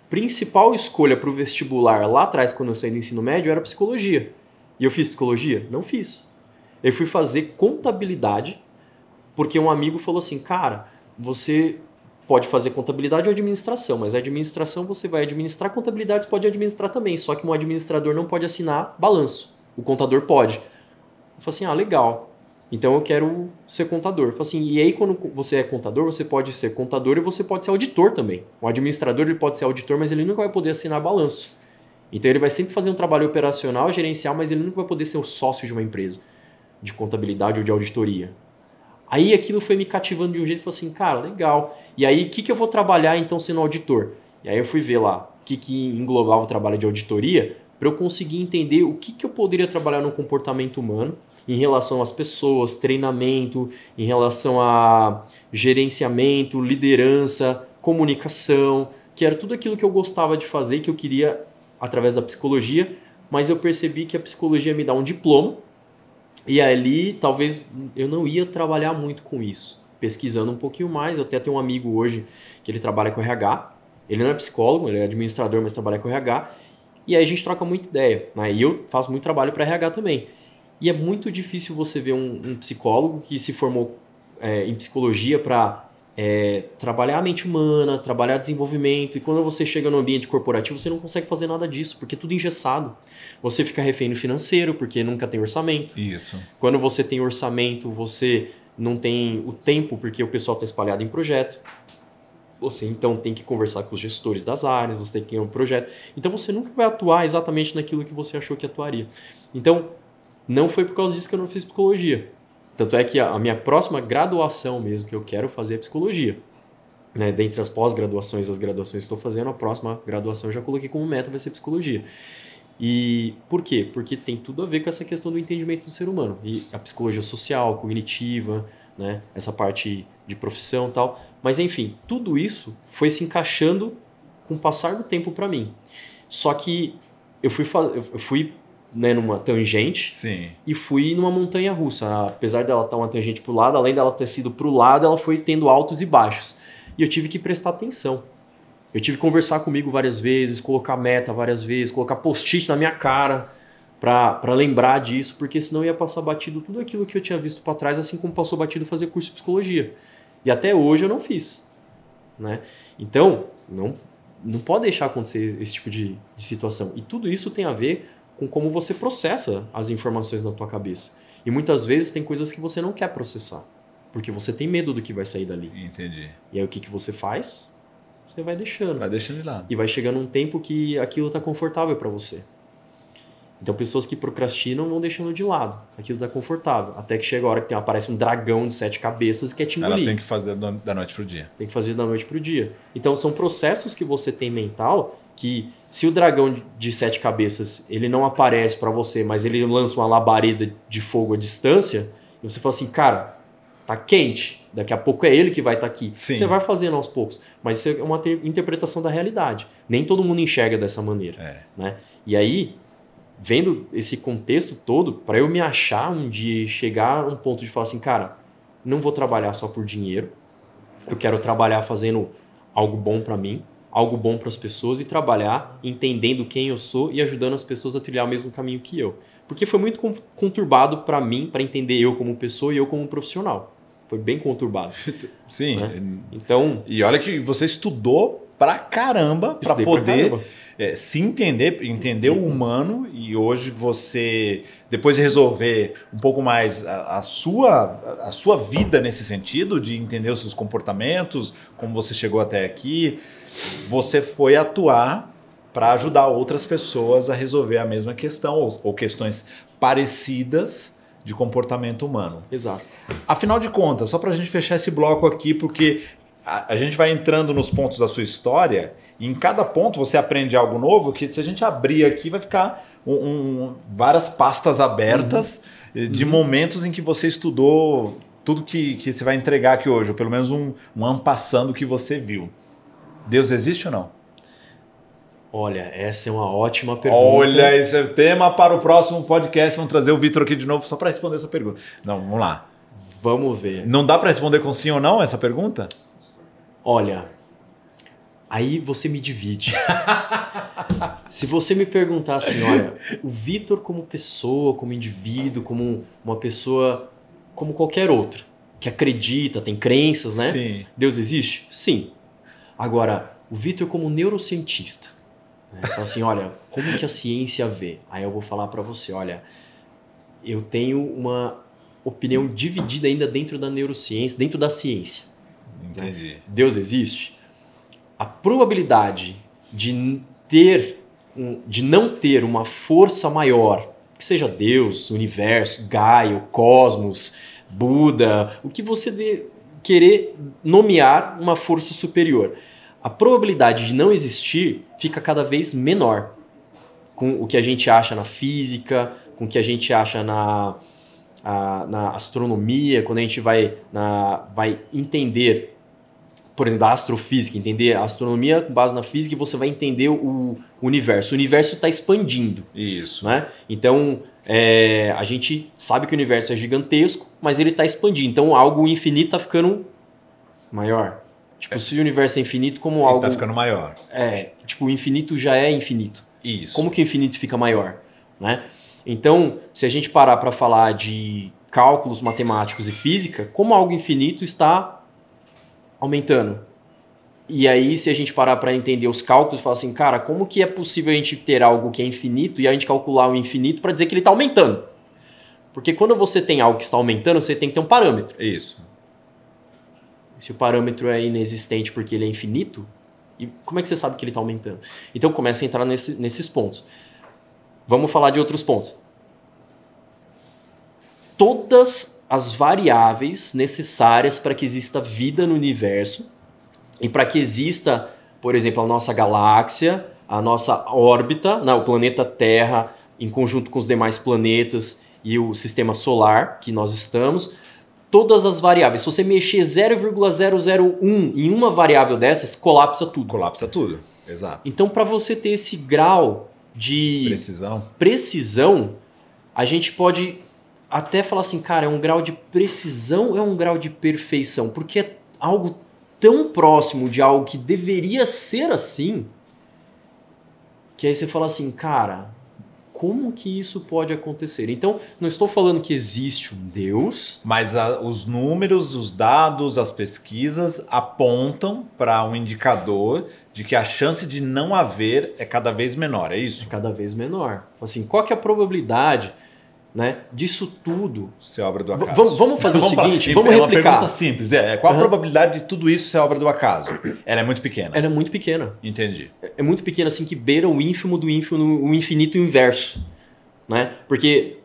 principal escolha para o vestibular lá atrás, quando eu saí do ensino médio, era psicologia. E eu fiz psicologia? Não fiz. Eu fui fazer contabilidade porque um amigo falou assim, cara, você pode fazer contabilidade ou administração, mas a administração você vai administrar, contabilidade você pode administrar também, só que um administrador não pode assinar balanço, o contador pode. Eu falei assim, legal, então eu quero ser contador. Eu falei assim, e aí quando você é contador, você pode ser contador e você pode ser auditor também. O administrador ele pode ser auditor, mas ele nunca vai poder assinar balanço. Então ele vai sempre fazer um trabalho operacional, gerencial, mas ele nunca vai poder ser o sócio de uma empresa de contabilidade ou de auditoria. Aí aquilo foi me cativando de um jeito, falei assim, cara, legal. E aí, o que eu vou trabalhar então sendo auditor? E aí eu fui ver lá o que englobava o trabalho de auditoria para eu conseguir entender o que eu poderia trabalhar no comportamento humano em relação às pessoas, treinamento, em relação a gerenciamento, liderança, comunicação, que era tudo aquilo que eu gostava de fazer e que eu queria através da psicologia, mas eu percebi que a psicologia me dá um diploma. E ali, talvez, eu não ia trabalhar muito com isso. Pesquisando um pouquinho mais, eu até tenho um amigo hoje que ele trabalha com RH. Ele não é psicólogo, ele é administrador, mas trabalha com RH. E aí a gente troca muita ideia, né? E eu faço muito trabalho para RH também. E é muito difícil você ver um psicólogo que se formou em psicologia para trabalhar a mente humana, trabalhar desenvolvimento. E quando você chega no ambiente corporativo, você não consegue fazer nada disso, porque é tudo engessado. Você fica refém no financeiro, porque nunca tem orçamento. Isso. Quando você tem orçamento, você não tem o tempo, porque o pessoal está espalhado em projeto. Você, então, tem que conversar com os gestores das áreas, você tem que ir um projeto. Então, você nunca vai atuar exatamente naquilo que você achou que atuaria. Então, não foi por causa disso que eu não fiz psicologia. Tanto é que a minha próxima graduação mesmo que eu quero fazer é psicologia. Né? Dentre as pós-graduações, as graduações que estou fazendo, a próxima graduação eu já coloquei como meta, vai ser psicologia. E por quê? Porque tem tudo a ver com essa questão do entendimento do ser humano. E a psicologia social, cognitiva, né? Essa parte de profissão e tal. Mas enfim, tudo isso foi se encaixando com o passar do tempo para mim. Só que eu fui né, numa tangente. Sim. E fui numa montanha russa. Apesar dela estar uma tangente para o lado, além dela ter sido para o lado, ela foi tendo altos e baixos. E eu tive que prestar atenção. Eu tive que conversar comigo várias vezes, colocar meta várias vezes, colocar post-it na minha cara para lembrar disso, porque senão ia passar batido tudo aquilo que eu tinha visto para trás, assim como passou batido fazer curso de psicologia. E até hoje eu não fiz. Né? Então, não pode deixar acontecer esse tipo de situação. E tudo isso tem a ver com como você processa as informações na tua cabeça. E muitas vezes tem coisas que você não quer processar, porque você tem medo do que vai sair dali. Entendi. E aí o que você faz? Você vai deixando. Vai deixando de lado. E vai chegando um tempo que aquilo está confortável para você. Então pessoas que procrastinam vão deixando de lado. Aquilo está confortável. Até que chega a hora que aparece um dragão de 7 cabeças e quer te engolir. Ela tem que fazer da noite pro dia. Tem que fazer da noite pro dia. Então são processos que você tem mental que se o dragão de 7 cabeças ele não aparece para você, mas ele lança uma labareda de fogo à distância, e você fala assim, cara, tá quente, daqui a pouco é ele que vai estar aqui. Sim. Você vai fazendo aos poucos, mas isso é uma interpretação da realidade. Nem todo mundo enxerga dessa maneira. Né? E aí, vendo esse contexto todo, para eu me achar um dia e chegar a um ponto de falar assim, cara, não vou trabalhar só por dinheiro, eu quero trabalhar fazendo algo bom para mim, algo bom para as pessoas e trabalhar entendendo quem eu sou e ajudando as pessoas a trilhar o mesmo caminho que eu. Porque foi muito conturbado para mim, para entender eu como pessoa e eu como profissional. Foi bem conturbado. Sim. Né? Então, e olha que você estudou pra caramba para poder se entender o humano, e hoje você, depois de resolver um pouco mais a sua vida nesse sentido, de entender os seus comportamentos, como você chegou até aqui, você foi atuar para ajudar outras pessoas a resolver a mesma questão ou questões parecidas de comportamento humano. Exato. Afinal de contas, só para a gente fechar esse bloco aqui, porque a gente vai entrando nos pontos da sua história e em cada ponto você aprende algo novo que se a gente abrir aqui vai ficar várias pastas abertas de momentos em que você estudou tudo que você vai entregar aqui hoje, ou pelo menos um ano passando que você viu. Deus existe ou não? Olha, essa é uma ótima pergunta. Olha, esse é o tema para o próximo podcast. Vamos trazer o Vitor aqui de novo só para responder essa pergunta. Não, vamos lá. Vamos ver. Não dá para responder com sim ou não essa pergunta? Olha, aí você me divide. Se você me perguntar assim, olha, o Vitor como pessoa, como indivíduo, como uma pessoa como qualquer outra, que acredita, tem crenças, né? Sim. Deus existe? Sim. Agora, o Vitor como neurocientista, né? Fala assim, olha, como que a ciência vê? Aí eu vou falar para você, olha, eu tenho uma opinião dividida ainda dentro da neurociência, dentro da ciência. Entendi. Né? Deus existe? A probabilidade de não ter uma força maior, que seja Deus, universo, Gaia, o cosmos, Buda, o que você querer nomear uma força superior. A probabilidade de não existir fica cada vez menor com o que a gente acha na física, com o que a gente acha na astronomia, quando a gente vai entender, por exemplo, a astrofísica, entender a astronomia com base na física, e você vai entender o universo. O universo está expandindo. Isso. Né? Então, a gente sabe que o universo é gigantesco, mas ele está expandindo. Então, algo infinito está ficando maior. Tipo, se o universo é infinito, como algo... Está ficando maior. Tipo, o infinito já é infinito. Isso. Como que o infinito fica maior? Né? Então, se a gente parar para falar de cálculos matemáticos e física, como algo infinito está aumentando. E aí, se a gente parar para entender os cálculos, falar assim, cara, como que é possível a gente ter algo que é infinito e a gente calcular o infinito para dizer que ele está aumentando? Porque quando você tem algo que está aumentando, você tem que ter um parâmetro. Isso. Se o parâmetro é inexistente porque ele é infinito, e como é que você sabe que ele está aumentando? Então começa a entrar nesses pontos. Vamos falar de outros pontos. Todas as variáveis necessárias para que exista vida no universo e para que exista, por exemplo, a nossa galáxia, a nossa órbita, o planeta Terra, em conjunto com os demais planetas e o sistema solar que nós estamos, todas as variáveis. Se você mexer 0,001 em uma variável dessas, colapsa tudo. Colapsa tudo, exato. Então, para você ter esse grau de precisão, a gente pode até falar assim, cara, é um grau de precisão ou é um grau de perfeição? Porque é algo tão próximo de algo que deveria ser assim, que aí você fala assim, cara, como que isso pode acontecer? Então, não estou falando que existe um Deus. Mas os números, os dados, as pesquisas apontam para um indicador de que a chance de não haver é cada vez menor, é isso? É cada vez menor. Assim, qual que é a probabilidade, né, disso tudo ser obra do acaso? Vamos fazer o seguinte, vamos replicar. É uma replicar. pergunta simples. Qual a probabilidade de tudo isso ser obra do acaso? Ela é muito pequena. Ela é muito pequena. Entendi. É muito pequena, assim, que beira o ínfimo do ínfimo, o infinito inverso. Né? Porque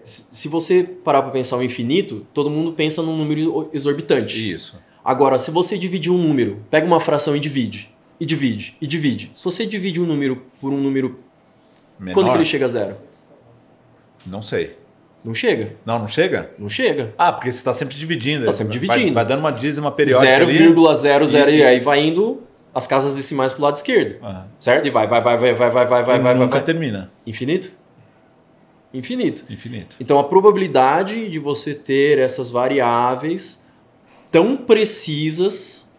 se você parar para pensar o infinito, todo mundo pensa num número exorbitante. Isso. Agora, se você dividir um número, pega uma fração e divide. E divide, e divide. Se você divide um número por um número, menor? Quando que ele chega a zero? Não sei. Não chega? Não chega? Não chega. Ah, porque você está sempre dividindo. Está sempre dividindo. Vai dando uma dízima periódica 0,00 e aí vai indo as casas decimais pro lado esquerdo. Certo? E vai. Nunca termina. Infinito? Infinito. Infinito. Então a probabilidade de você ter essas variáveis tão precisas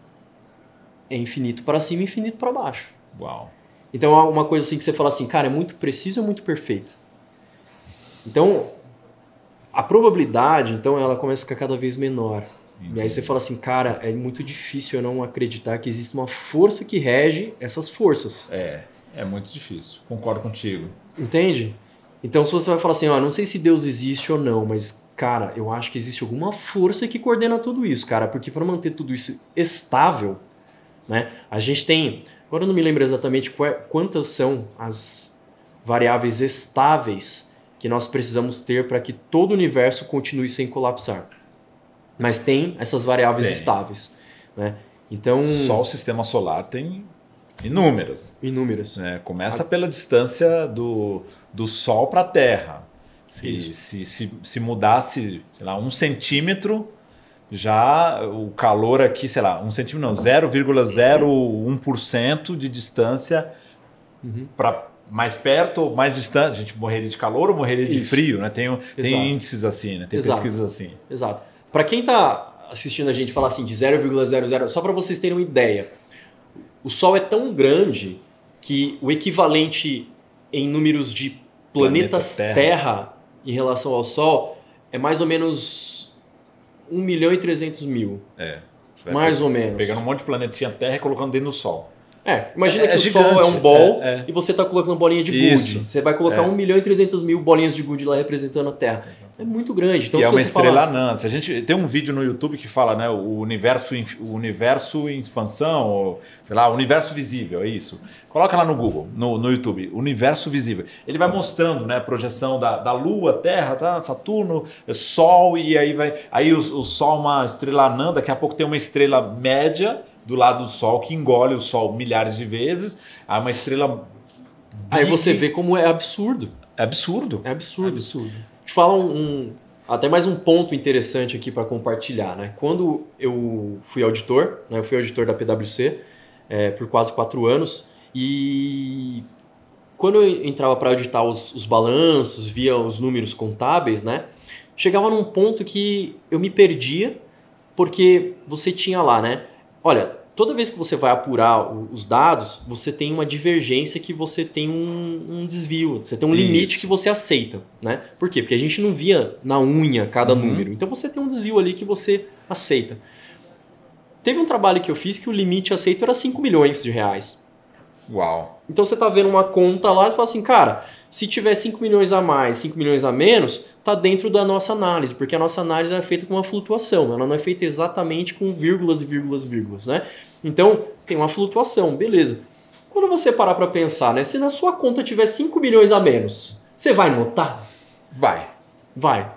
é infinito para cima e infinito para baixo. Uau. Então é uma coisa assim que você fala assim, cara, é muito preciso ou muito perfeito? Então, a probabilidade, então, ela começa a ficar cada vez menor. Entendi. E aí você fala assim, cara, é muito difícil eu não acreditar que existe uma força que rege essas forças. É muito difícil. Concordo contigo. Entende? Então, se você vai falar assim, não sei se Deus existe ou não, mas, cara, eu acho que existe alguma força que coordena tudo isso, cara, porque para manter tudo isso estável, né, a gente tem... Agora eu não me lembro exatamente quantas são as variáveis estáveis que nós precisamos ter para que todo o universo continue sem colapsar. Mas tem essas variáveis estáveis. Né? Então, só o sistema solar tem inúmeras. Inúmeras. Começa pela distância do Sol para a Terra. Se mudasse, sei lá, 1 centímetro, já o calor aqui, sei lá, 1 centímetro não, 0,01% de distância para mais perto ou mais distante. A gente morreria de calor ou morreria de frio, né? Tem índices assim, né? Tem pesquisas assim. Exato. Para quem está assistindo a gente falar assim de 0,00, só para vocês terem uma ideia, o Sol é tão grande que o equivalente em números de planetas Terra em relação ao Sol é mais ou menos 1.300.000. Mais ou menos. Pegando um monte de planetinha Terra e colocando dentro do Sol. Imagina que o gigante. Sol é um ball e você está colocando bolinha de gude. Você vai colocar 1.300.000 bolinhas de gude lá representando a Terra. É muito grande. Então, e é uma estrela anã. Se a gente tem um vídeo no YouTube que fala, né, o universo em expansão, ou, sei lá, o universo visível, é isso. Coloca lá no Google, no YouTube, universo visível. Ele vai mostrando, né, a projeção da Lua, Terra, tá, Saturno, Sol, e aí o Sol é uma estrela anã, daqui a pouco tem uma estrela média do lado do Sol, que engole o Sol milhares de vezes. Há uma estrela... Aí você vê como é absurdo. É absurdo. É absurdo. Te fala até mais um ponto interessante aqui para compartilhar, né? Quando eu fui auditor, né? Eu fui auditor da PwC por quase 4 anos, e quando eu entrava para auditar os balanços, via os números contábeis, né? Chegava num ponto que eu me perdia, porque você tinha lá, né? Olha, toda vez que você vai apurar os dados, você tem uma divergência que você tem um desvio, você tem um limite que você aceita, né? Por quê? Porque a gente não via na unha cada número. Então você tem um desvio ali que você aceita. Teve um trabalho que eu fiz que o limite aceito era 5 milhões de reais. Uau! Então você tá vendo uma conta lá e fala assim, cara, se tiver 5 milhões a mais, 5 milhões a menos, tá dentro da nossa análise, porque a nossa análise é feita com uma flutuação, ela não é feita exatamente com vírgulas e vírgulas, né? Então, tem uma flutuação, beleza. Quando você parar para pensar, né, se na sua conta tiver 5 milhões a menos, você vai notar? Vai.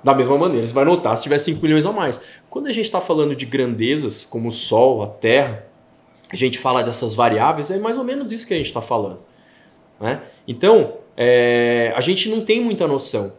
Da mesma maneira, você vai notar se tiver 5 milhões a mais. Quando a gente está falando de grandezas, como o Sol, a Terra, a gente fala dessas variáveis, é mais ou menos isso que a gente está falando, né? Então, a gente não tem muita noção.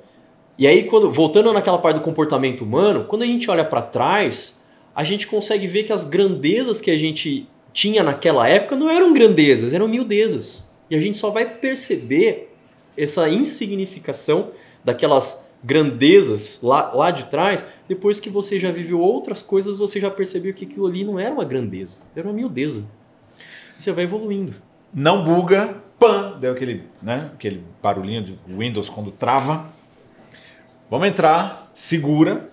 E aí, voltando naquela parte do comportamento humano, quando a gente olha para trás, a gente consegue ver que as grandezas que a gente tinha naquela época não eram grandezas, eram miudezas. E a gente só vai perceber essa insignificação daquelas grandezas lá de trás, depois que você já viveu outras coisas, você já percebeu que aquilo ali não era uma grandeza, era uma miudeza. E você vai evoluindo. Não buga, pã, deu aquele barulhinho de Windows quando trava. Vamos entrar, segura.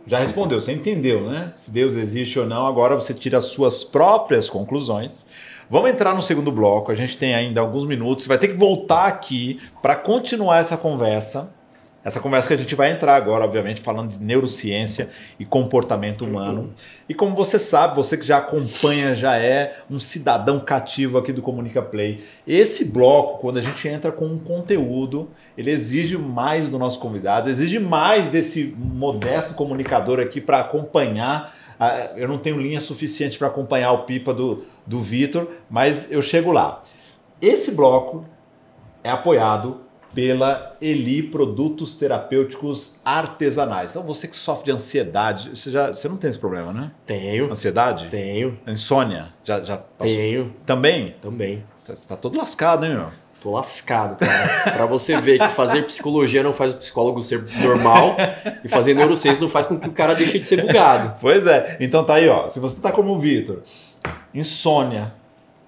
Já respondeu, você entendeu, né? Se Deus existe ou não, agora você tira as suas próprias conclusões. Vamos entrar no segundo bloco, a gente tem ainda alguns minutos, você vai ter que voltar aqui para continuar essa conversa. Essa conversa que a gente vai entrar agora, obviamente, falando de neurociência e comportamento humano. E como você sabe, você que já acompanha, já é um cidadão cativo aqui do Comunica Play. Esse bloco, quando a gente entra com um conteúdo, ele exige mais do nosso convidado, exige mais desse modesto comunicador aqui para acompanhar. Eu não tenho linha suficiente para acompanhar o pipa do Vitor, mas eu chego lá. Esse bloco é apoiado pela Eli Produtos Terapêuticos Artesanais. Então você que sofre de ansiedade, você não tem esse problema, né? Tenho. Ansiedade? Tenho. Insônia? Já passou? Tenho. Também? Também. Você tá todo lascado, hein, meu? Tô lascado, cara. Pra você ver que fazer psicologia não faz o psicólogo ser normal e fazer neurociência não faz com que o cara deixe de ser bugado. Pois é. Então tá aí, ó. Se você tá como o Vitor, insônia,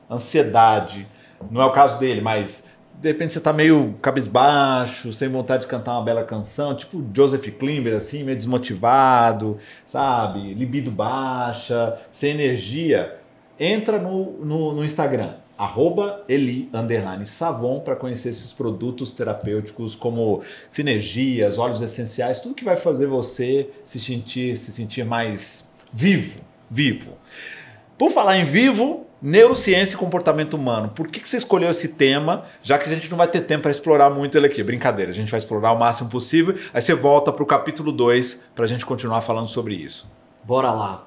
ansiedade, não é o caso dele, mas de repente você tá meio cabisbaixo, sem vontade de cantar uma bela canção, tipo Joseph Klimber, assim, meio desmotivado, sabe? Libido baixa, sem energia. Entra no Instagram, @Eli_Savon, para conhecer esses produtos terapêuticos como sinergias, óleos essenciais, tudo que vai fazer você se sentir mais vivo. Por falar em vivo, neurociência e comportamento humano. Por que você escolheu esse tema, já que a gente não vai ter tempo para explorar muito ele aqui? Brincadeira, a gente vai explorar o máximo possível, aí você volta para o capítulo 2 para a gente continuar falando sobre isso. Bora lá.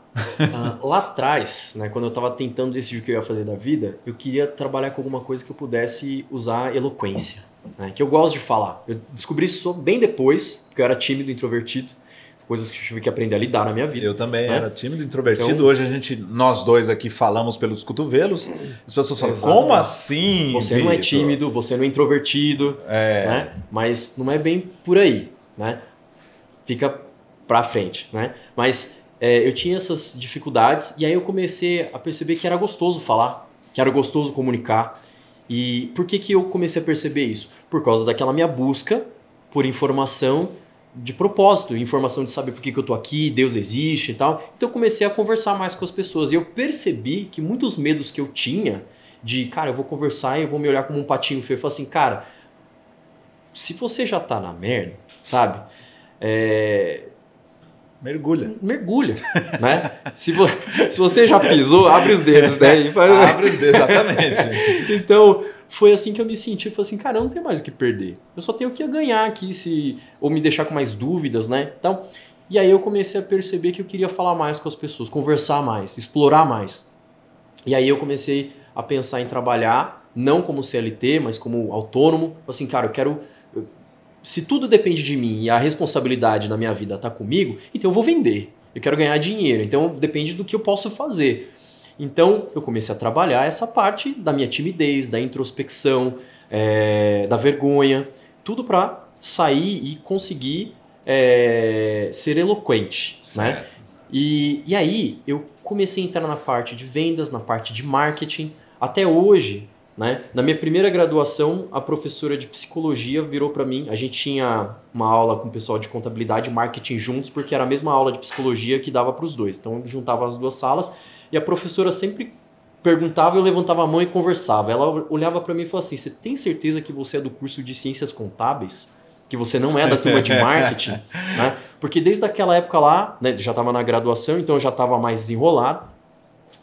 Lá atrás, né, quando eu estava tentando decidir o que eu ia fazer da vida, eu queria trabalhar com alguma coisa que eu pudesse usar eloquência, né, que eu gosto de falar. Eu descobri isso bem depois, que eu era tímido, introvertido, coisas que eu tive que aprender a lidar na minha vida. Eu também né? era tímido, introvertido. Então, hoje nós dois aqui falamos pelos cotovelos. As pessoas falam, exatamente. como assim? Você não é tímido, você não é introvertido, né? Mas não é bem por aí, né? Fica pra frente, né? Mas eu tinha essas dificuldades e aí eu comecei a perceber que era gostoso falar, que era gostoso comunicar. E por que eu comecei a perceber isso? Por causa daquela minha busca por informação de propósito, informação de saber por que eu tô aqui, Deus existe e tal. Então eu comecei a conversar mais com as pessoas e eu percebi que muitos medos que eu tinha de, cara, eu vou conversar e eu vou me olhar como um patinho feio. Eu falei assim, cara, se você já tá na merda, sabe? Mergulha, né? Se você já pisou, abre os dedos, né? Abre os dedos, exatamente. Então, foi assim que eu me senti. Eu falei assim, cara, eu não tenho mais o que perder. Eu só tenho o que ganhar aqui, ou me deixar com mais dúvidas, né? Então, e aí eu comecei a perceber que eu queria falar mais com as pessoas, conversar mais, explorar mais. E aí eu comecei a pensar em trabalhar, não como CLT, mas como autônomo. Assim, cara, eu quero... Se tudo depende de mim e a responsabilidade na minha vida está comigo, então eu vou vender. Eu quero ganhar dinheiro, então depende do que eu posso fazer. Então eu comecei a trabalhar essa parte da minha timidez, da introspecção, da vergonha, tudo para sair e conseguir ser eloquente. Né? E aí eu comecei a entrar na parte de vendas, na parte de marketing. Até hoje... Né? Na minha primeira graduação, a professora de psicologia virou para mim. A gente tinha uma aula com o pessoal de contabilidade e marketing juntos, porque era a mesma aula de psicologia que dava para os dois. Então, eu juntava as duas salas e a professora sempre perguntava, eu levantava a mão e conversava. Ela olhava para mim e falava assim, você tem certeza que você é do curso de ciências contábeis? Que você não é da turma de marketing? Né? Porque desde aquela época lá, né, já estava na graduação, então eu já estava mais desenrolado.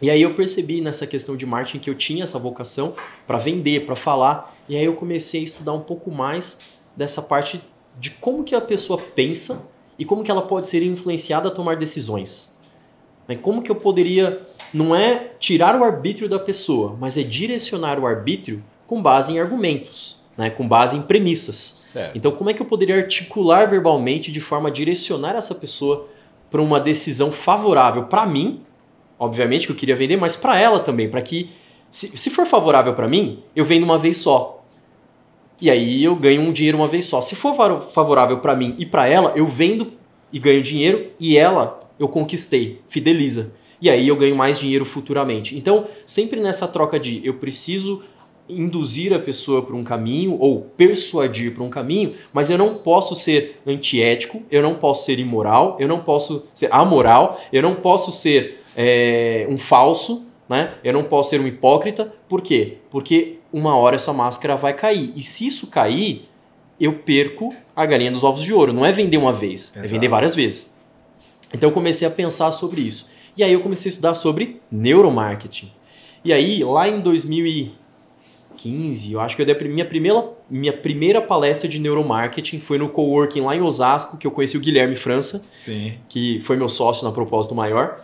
E aí eu percebi nessa questão de marketing que eu tinha essa vocação para vender, para falar. E aí eu comecei a estudar um pouco mais dessa parte de como que a pessoa pensa e como que ela pode ser influenciada a tomar decisões. Como que eu poderia, não é tirar o arbítrio da pessoa, mas é direcionar o arbítrio com base em argumentos, né? Com base em premissas. Certo. Então como é que eu poderia articular verbalmente de forma a direcionar essa pessoa para uma decisão favorável para mim, obviamente que eu queria vender, mas para ela também, para que, se for favorável para mim, eu vendo uma vez só. E aí eu ganho um dinheiro uma vez só. Se for favorável para mim e para ela, eu vendo e ganho dinheiro e ela eu conquistei, fideliza. E aí eu ganho mais dinheiro futuramente. Então, sempre nessa troca de eu preciso induzir a pessoa para um caminho ou persuadir para um caminho, mas eu não posso ser antiético, eu não posso ser imoral, eu não posso ser amoral, eu não posso ser um falso, né? Eu não posso ser um hipócrita. Por quê? Porque uma hora essa máscara vai cair. E se isso cair, eu perco a galinha dos ovos de ouro. Não é vender uma vez, é vender várias vezes. Então eu comecei a pensar sobre isso. E aí eu comecei a estudar sobre neuromarketing. E aí, lá em 2015, eu acho que eu dei minha primeira palestra de neuromarketing. Foi no coworking lá em Osasco, que eu conheci o Guilherme França. Sim. Que foi meu sócio na Propósito Maior.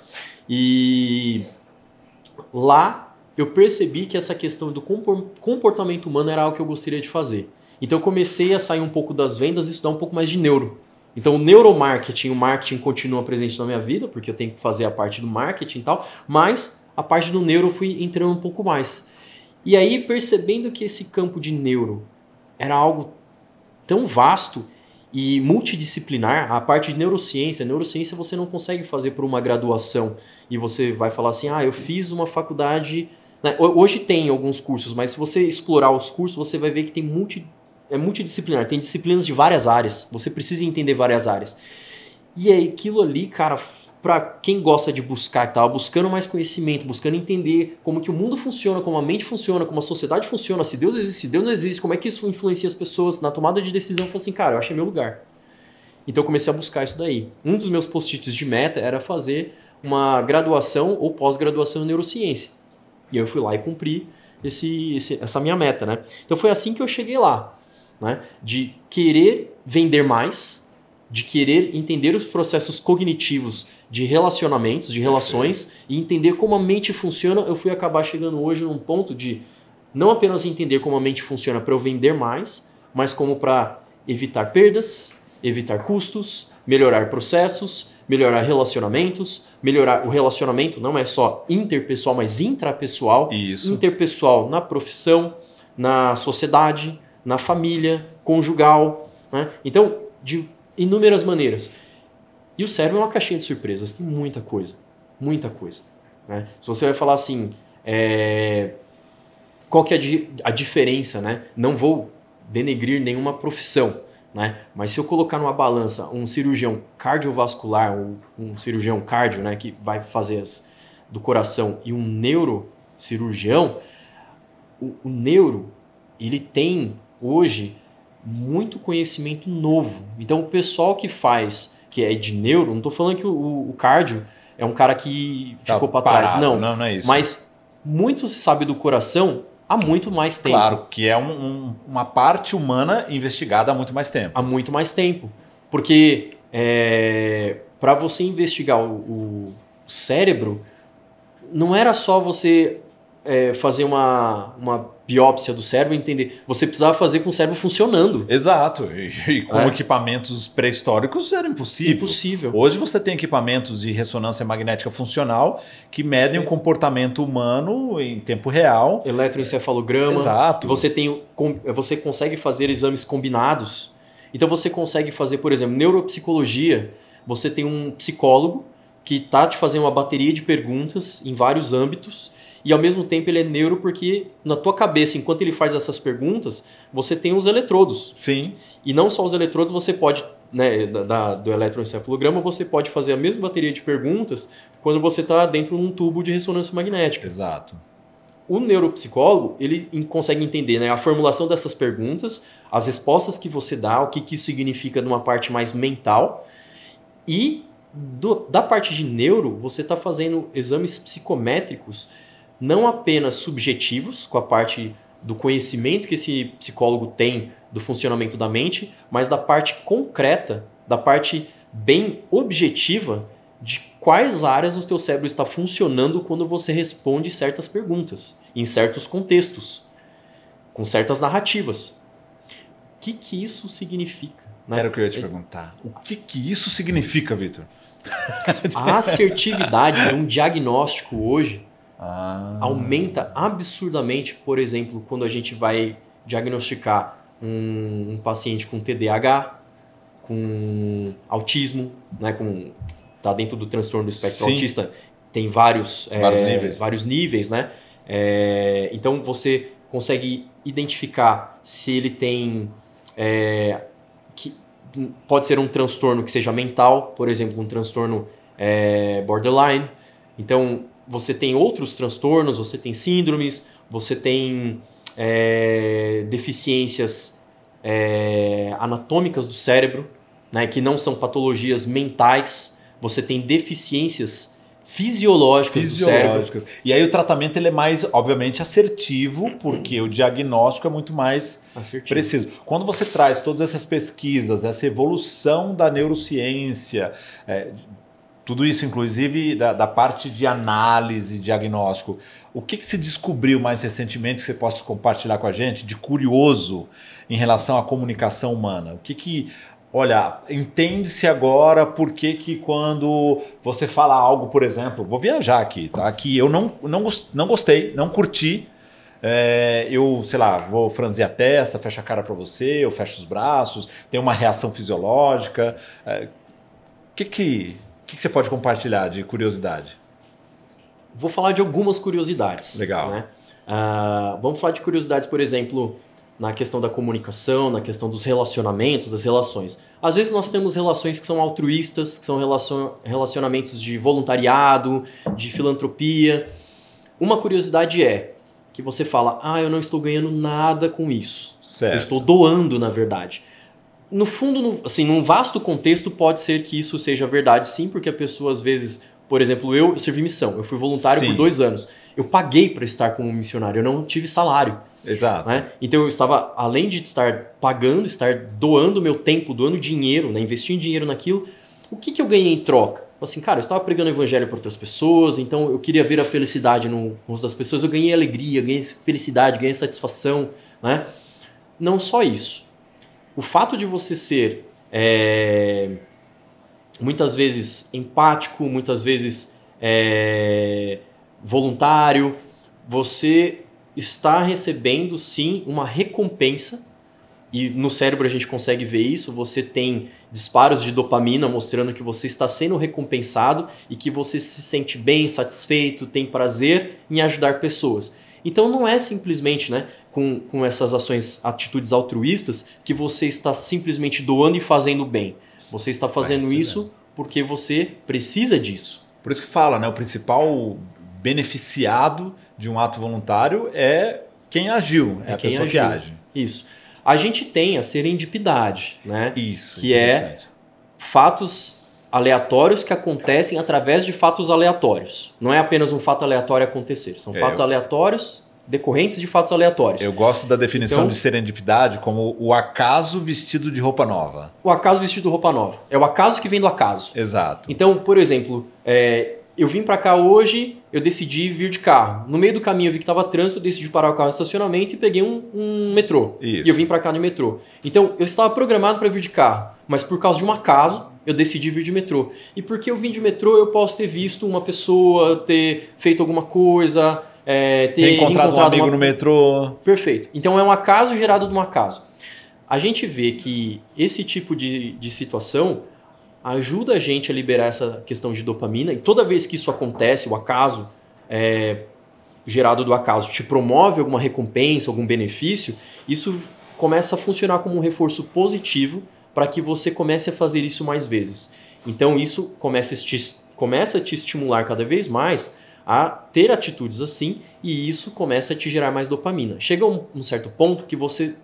E lá eu percebi que essa questão do comportamento humano era algo que eu gostaria de fazer. Então eu comecei a sair um pouco das vendas e estudar um pouco mais de neuro. Então o neuromarketing, o marketing continua presente na minha vida, porque eu tenho que fazer a parte do marketing e tal, mas a parte do neuro eu fui entrando um pouco mais. E aí, percebendo que esse campo de neuro era algo tão vasto e multidisciplinar, a parte de neurociência você não consegue fazer por uma graduação e você vai falar assim, eu fiz uma faculdade... Né? Hoje tem alguns cursos, mas se você explorar os cursos, você vai ver que tem multidisciplinar, tem disciplinas de várias áreas, você precisa entender várias áreas. E aí, aquilo ali, cara, para quem gosta de buscar, tá buscando mais conhecimento, buscando entender como que o mundo funciona, como a mente funciona, como a sociedade funciona, se Deus existe, se Deus não existe, como é que isso influencia as pessoas na tomada de decisão, eu falei assim, cara, eu achei meu lugar. Então eu comecei a buscar isso daí. Um dos meus post-its de meta era fazer uma graduação ou pós-graduação em neurociência. E eu fui lá e cumpri essa minha meta, né? Então foi assim que eu cheguei lá, né? De querer vender mais de querer entender os processos cognitivos de relacionamentos, de relações, e entender como a mente funciona, eu fui acabar chegando hoje num ponto de não apenas entender como a mente funciona para eu vender mais, mas como para evitar perdas, evitar custos, melhorar processos, melhorar relacionamentos, melhorar o relacionamento não é só interpessoal, mas intrapessoal, Isso. interpessoal na profissão, na sociedade, na família, conjugal, né? Então, de inúmeras maneiras. E o cérebro é uma caixinha de surpresas, tem muita coisa, né? Se você vai falar assim, qual que é a diferença, né? Não vou denegrir nenhuma profissão, né? Mas se eu colocar numa balança um cirurgião cardiovascular, um cirurgião cardio, né, que vai fazer do coração, e um neurocirurgião, o neuro, ele tem hoje muito conhecimento novo. Então o pessoal que é de neuro, não estou falando que o cardio é um cara que ficou para trás, não é isso. Mas muito se sabe do coração há muito mais tempo. Claro, que é uma parte humana investigada há muito mais tempo. Há muito mais tempo. Porque para você investigar o cérebro, não era só você fazer uma biópsia do cérebro e entender. Você precisava fazer com o cérebro funcionando. Exato. E com equipamentos pré-históricos era impossível. Impossível. Hoje você tem equipamentos de ressonância magnética funcional que medem o comportamento humano em tempo real. Eletroencefalograma. Exato. Você consegue fazer exames combinados. Então você consegue fazer, por exemplo, neuropsicologia. Você tem um psicólogo que está te fazendo uma bateria de perguntas em vários âmbitos. E ao mesmo tempo ele é neuro porque na tua cabeça, enquanto ele faz essas perguntas, você tem os eletrodos. Sim. E não só os eletrodos, você pode, né, do eletroencefalograma, você pode fazer a mesma bateria de perguntas quando você está dentro de um tubo de ressonância magnética. Exato. O neuropsicólogo, ele consegue entender, né, a formulação dessas perguntas, as respostas que você dá, o que isso significa numa parte mais mental. E da parte de neuro, você está fazendo exames psicométricos não apenas subjetivos, com a parte do conhecimento que esse psicólogo tem do funcionamento da mente, mas da parte concreta, da parte bem objetiva de quais áreas o teu cérebro está funcionando quando você responde certas perguntas, em certos contextos, com certas narrativas. O que isso significa? Né? Era o que eu ia te perguntar. O que isso significa, Vitor? A assertividade de um diagnóstico hoje aumenta absurdamente, por exemplo, quando a gente vai diagnosticar um paciente com TDAH, com autismo, né, tá dentro do transtorno do espectro autista, tem vários níveis, né? Então você consegue identificar se ele tem que pode ser um transtorno que seja mental, por exemplo, um transtorno borderline. Então você tem outros transtornos, você tem síndromes, você tem deficiências anatômicas do cérebro, né, que não são patologias mentais. Você tem deficiências fisiológicas do cérebro. E aí o tratamento ele é mais, obviamente, assertivo, porque o diagnóstico é muito mais preciso. Quando você traz todas essas pesquisas, essa evolução da neurociência, tudo isso, inclusive, da parte de análise, diagnóstico. O que se descobriu mais recentemente que você possa compartilhar com a gente de curioso em relação à comunicação humana? Olha, entende-se agora por que quando você fala algo, por exemplo, vou viajar aqui, tá? Que eu não gostei, não curti, eu, sei lá, vou franzir a testa, fecho a cara para você, eu fecho os braços, tem uma reação fisiológica. O que você pode compartilhar de curiosidade? Vou falar de algumas curiosidades. Legal. Né? Vamos falar de curiosidades, por exemplo, na questão da comunicação, na questão dos relacionamentos, das relações. Às vezes nós temos relações que são altruístas, que são relacionamentos de voluntariado, de filantropia. Uma curiosidade é que você fala, eu não estou ganhando nada com isso. Certo. Eu estou doando, na verdade. No fundo, assim, num vasto contexto, pode ser que isso seja verdade, sim, porque a pessoa, às vezes, por exemplo, eu servi missão, eu fui voluntário por 2 anos. Eu paguei para estar como missionário, eu não tive salário. Exato. Né? Então eu estava, além de estar pagando, estar doando meu tempo, doando dinheiro, né? Investindo dinheiro naquilo, o que eu ganhei em troca? Assim, cara, eu estava pregando o evangelho para outras pessoas, então eu queria ver a felicidade no rosto das pessoas, eu ganhei alegria, ganhei felicidade, ganhei satisfação, né? Não só isso. O fato de você ser muitas vezes empático, muitas vezes voluntário, você está recebendo sim uma recompensa, e no cérebro a gente consegue ver isso, você tem disparos de dopamina mostrando que você está sendo recompensado e que você se sente bem, satisfeito, tem prazer em ajudar pessoas. Então não é simplesmente, né, com essas ações, atitudes altruístas, que você está simplesmente doando e fazendo bem. Você está fazendo isso porque você precisa disso. Por isso que fala, né, o principal beneficiado de um ato voluntário é quem agiu, é a pessoa que age. Isso. A gente tem a serendipidade, né? Isso, que é fatos aleatórios que acontecem através de fatos aleatórios. Não é apenas um fato aleatório acontecer, são fatos aleatórios decorrentes de fatos aleatórios. Eu gosto da definição de serendipidade como o acaso vestido de roupa nova. O acaso vestido de roupa nova. É o acaso que vem do acaso. Exato. Então, por exemplo, eu vim para cá hoje, eu decidi vir de carro. No meio do caminho eu vi que estava trânsito, eu decidi parar o carro no estacionamento e peguei um metrô. Isso. E eu vim para cá no metrô. Então, eu estava programado para vir de carro, mas por causa de um acaso, eu decidi vir de metrô. E porque eu vim de metrô, eu posso ter visto uma pessoa, ter feito alguma coisa, ter encontrado um amigo no metrô. Perfeito. Então, é um acaso gerado de um acaso. A gente vê que esse tipo de situação ajuda a gente a liberar essa questão de dopamina, e toda vez que isso acontece, o acaso gerado do acaso te promove alguma recompensa, algum benefício, isso começa a funcionar como um reforço positivo para que você comece a fazer isso mais vezes. Então isso começa a te estimular cada vez mais a ter atitudes assim, e isso começa a te gerar mais dopamina. Chega um certo ponto que você